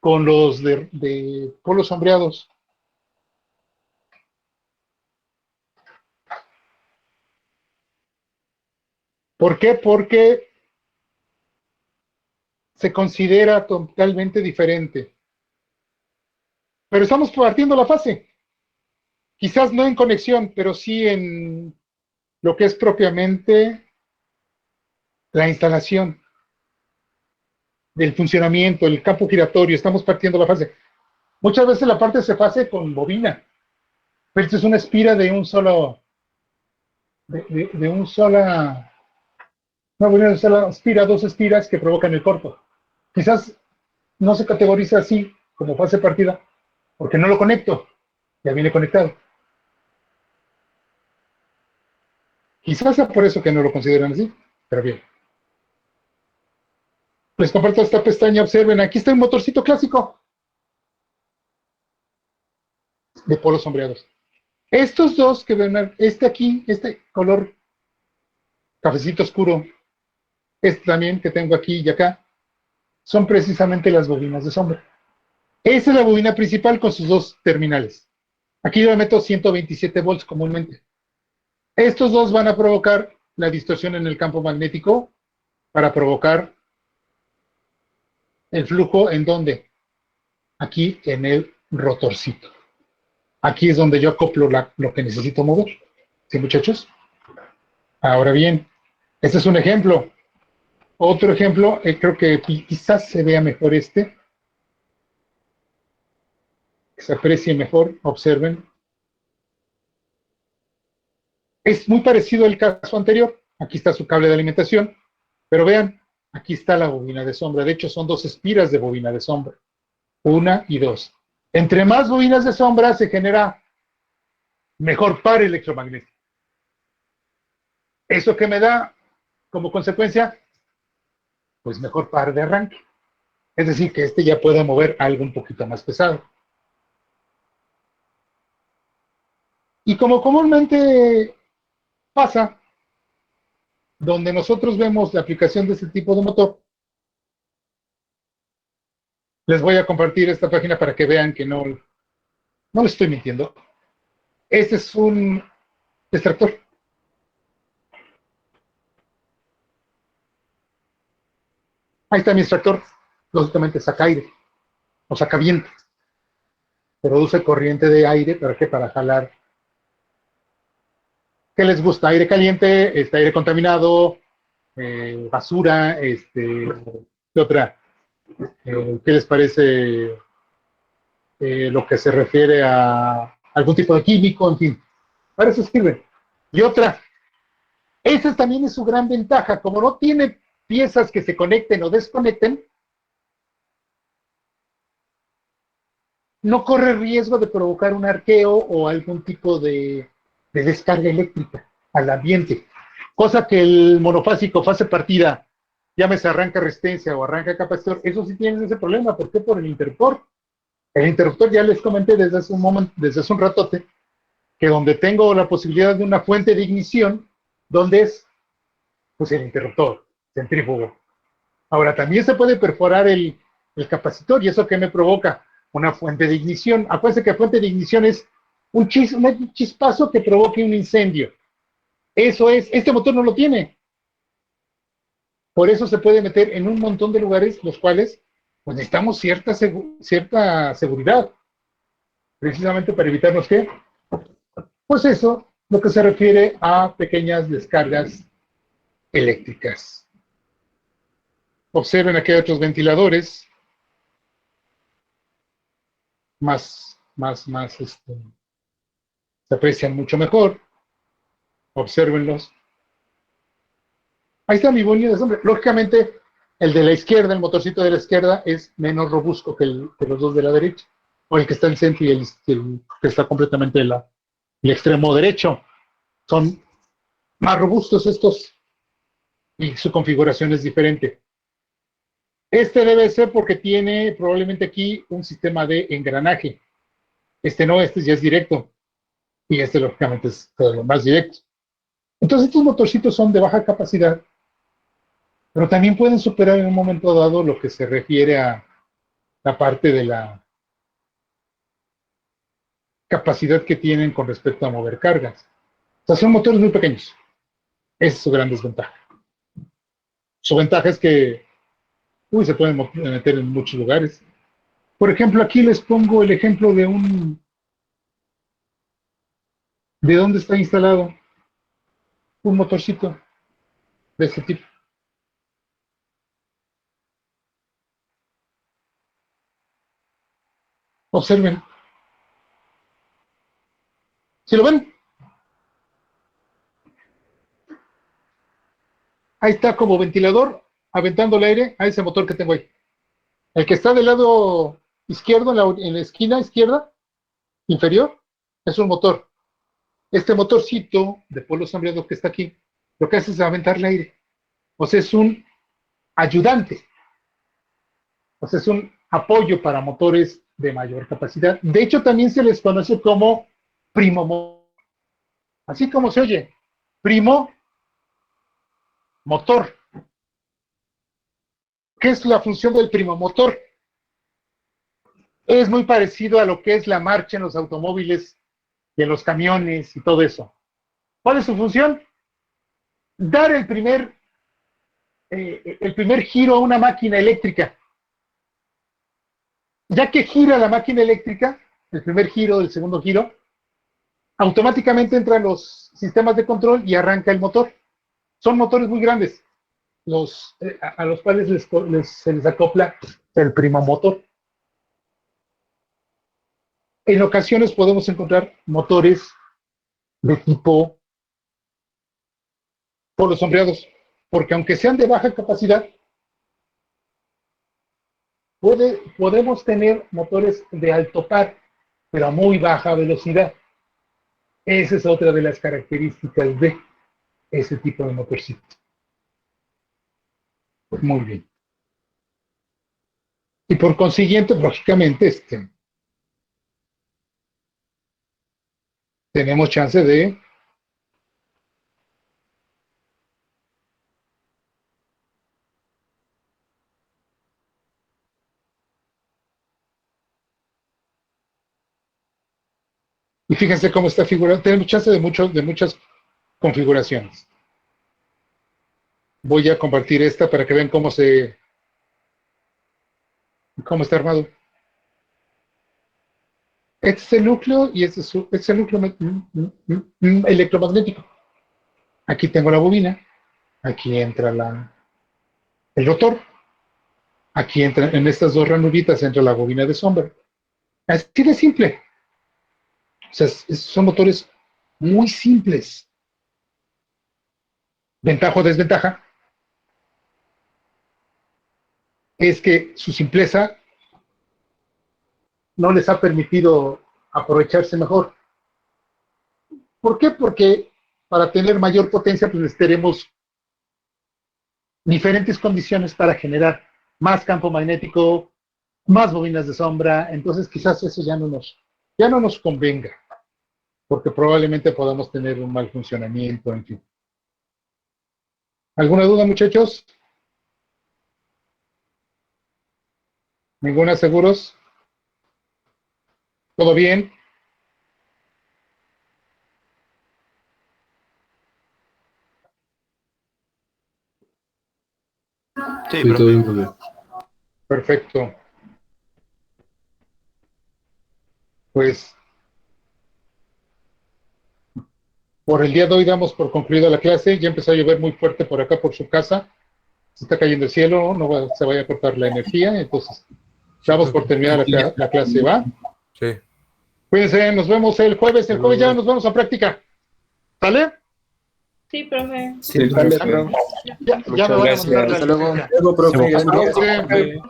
con los de polos sombreados. ¿Por qué? Porque se considera totalmente diferente. Pero estamos partiendo la fase. Quizás no en conexión, pero sí en lo que es propiamente la instalación del funcionamiento, el campo giratorio. Estamos partiendo la fase. Muchas veces la parte se hace con bobina. Pero esto es una espira de un solo, de un sola, no, bueno, de sola espira, dos espiras que provocan el corto. Quizás no se categoriza así como fase partida, porque no lo conecto, ya viene conectado. Quizás sea por eso que no lo consideran así, pero bien. Les comparto esta pestaña, observen, aquí está un motorcito clásico de polos sombreados. Estos dos que ven, este aquí, este color cafecito oscuro, este también que tengo aquí y acá, son precisamente las bobinas de sombra. Esa es la bobina principal con sus dos terminales. Aquí yo le meto 127 volts comúnmente. Estos dos van a provocar la distorsión en el campo magnético para provocar el flujo en donde, aquí en el rotorcito. Aquí es donde yo acoplo lo que necesito mover. ¿Sí, muchachos? Ahora bien, este es un ejemplo. Otro ejemplo, creo que quizás se vea mejor este, que se aprecie mejor, observen. Es muy parecido al caso anterior. Aquí está su cable de alimentación, pero vean, aquí está la bobina de sombra. De hecho, son dos espiras de bobina de sombra. Una y dos. Entre más bobinas de sombra se genera mejor par electromagnético. ¿Eso que me da como consecuencia? Pues mejor par de arranque. Es decir, que este ya puede mover algo un poquito más pesado. Y como comúnmente pasa, donde nosotros vemos la aplicación de este tipo de motor, les voy a compartir esta página para que vean que no les estoy mintiendo. Este es un extractor. Ahí está mi extractor. Lógicamente saca aire o saca viento. Produce corriente de aire. ¿Para qué? Para jalar. ¿Qué les gusta? Aire caliente, aire contaminado, basura, ¿qué otra? ¿Qué les parece lo que se refiere a algún tipo de químico? En fin, para eso sirve. Y otra, esa también es su gran ventaja, como no tiene piezas que se conecten o desconecten, no corre riesgo de provocar un arqueo o algún tipo de descarga eléctrica al ambiente. Cosa que el monofásico fase partida, llámese arranca resistencia o arranca capacitor, eso sí tienen ese problema. ¿Por qué? Por el interruptor. El interruptor ya les comenté desde hace un momento, desde hace un ratote, que donde tengo la posibilidad de una fuente de ignición, donde es pues el interruptor centrífugo. Ahora, también se puede perforar el capacitor, y eso que me provoca una fuente de ignición. Acuérdense que fuente de ignición es un chispazo que provoque un incendio. Eso es, este motor no lo tiene. Por eso se puede meter en un montón de lugares, los cuales pues necesitamos cierta seguridad, precisamente para evitarnos que, pues eso, lo que se refiere a pequeñas descargas eléctricas. Observen aquí hay otros ventiladores más, se aprecian mucho mejor. Obsérvenlos. Ahí está mi bobina de sombra. Lógicamente, el de la izquierda, el motorcito de la izquierda, es menos robusto que los dos de la derecha. O el que está en el centro y el que está completamente el extremo derecho. Son más robustos estos y su configuración es diferente. Este debe ser porque tiene probablemente aquí un sistema de engranaje. Este no, este ya es directo. Y este lógicamente es todo lo más directo. Entonces estos motorcitos son de baja capacidad, pero también pueden superar en un momento dado lo que se refiere a la parte de la capacidad que tienen con respecto a mover cargas. O sea, son motores muy pequeños. Esa es su gran desventaja. Su ventaja es que se pueden meter en muchos lugares. Por ejemplo, aquí les pongo el ejemplo de dónde está instalado un motorcito de este tipo. Observen, ¿Sí lo ven? Ahí está como ventilador, aventando el aire a ese motor que tengo ahí. El que está del lado izquierdo, en la esquina izquierda, inferior, es un motor. Este motorcito de polo sombreado que está aquí, lo que hace es aventar el aire. O sea, es un ayudante. O sea, es un apoyo para motores de mayor capacidad. De hecho, también se les conoce como primo motor. Así como se oye, primo motor. ¿Qué es la función del primo motor? Es muy parecido a lo que es la marcha en los automóviles y en los camiones y todo eso. ¿Cuál es su función? Dar el primer giro a una máquina eléctrica. Ya que gira la máquina eléctrica, el primer giro, el segundo giro, automáticamente entran los sistemas de control y arranca el motor. Son motores muy grandes, a los cuales se les acopla el primo motor. En ocasiones podemos encontrar motores de tipo polos sombreados, porque aunque sean de baja capacidad, podemos tener motores de alto par, pero a muy baja velocidad. Esa es otra de las características de ese tipo de motorcito. Pues muy bien. Y por consiguiente, lógicamente, tenemos chance de y fíjense cómo está figurado. Tenemos chance de muchas configuraciones. Voy a compartir esta para que vean cómo está armado. Este es el núcleo y este es el núcleo electromagnético. Aquí tengo la bobina. Aquí entra el rotor. Aquí entra, en estas dos ranuritas entra la bobina de sombra. Así de simple. O sea, son motores muy simples. Ventaja o desventaja es que su simpleza no les ha permitido aprovecharse mejor. ¿Por qué? Porque para tener mayor potencia, pues necesitaremos diferentes condiciones para generar más campo magnético, más bobinas de sombra. Entonces, quizás eso ya no nos convenga, porque probablemente podamos tener un mal funcionamiento, en fin. ¿Alguna duda, muchachos? ¿Ninguna seguros? ¿Todo bien? Sí, Sí, todo profe. bien, profe. Perfecto. Pues por el día de hoy damos por concluida la clase. Ya empezó a llover muy fuerte por acá, por su casa. Se está cayendo el cielo, se vaya a cortar la energía. Entonces, damos por terminada la clase, ¿va? Sí. Cuídense, nos vemos el jueves. El jueves ya nos vamos a práctica. ¿Sale? Sí, profe. Sí, Sale, profe. Ya me Muchas voy a gracias. mandar la Hasta luego. licencia. Luego, profe. Cuídense.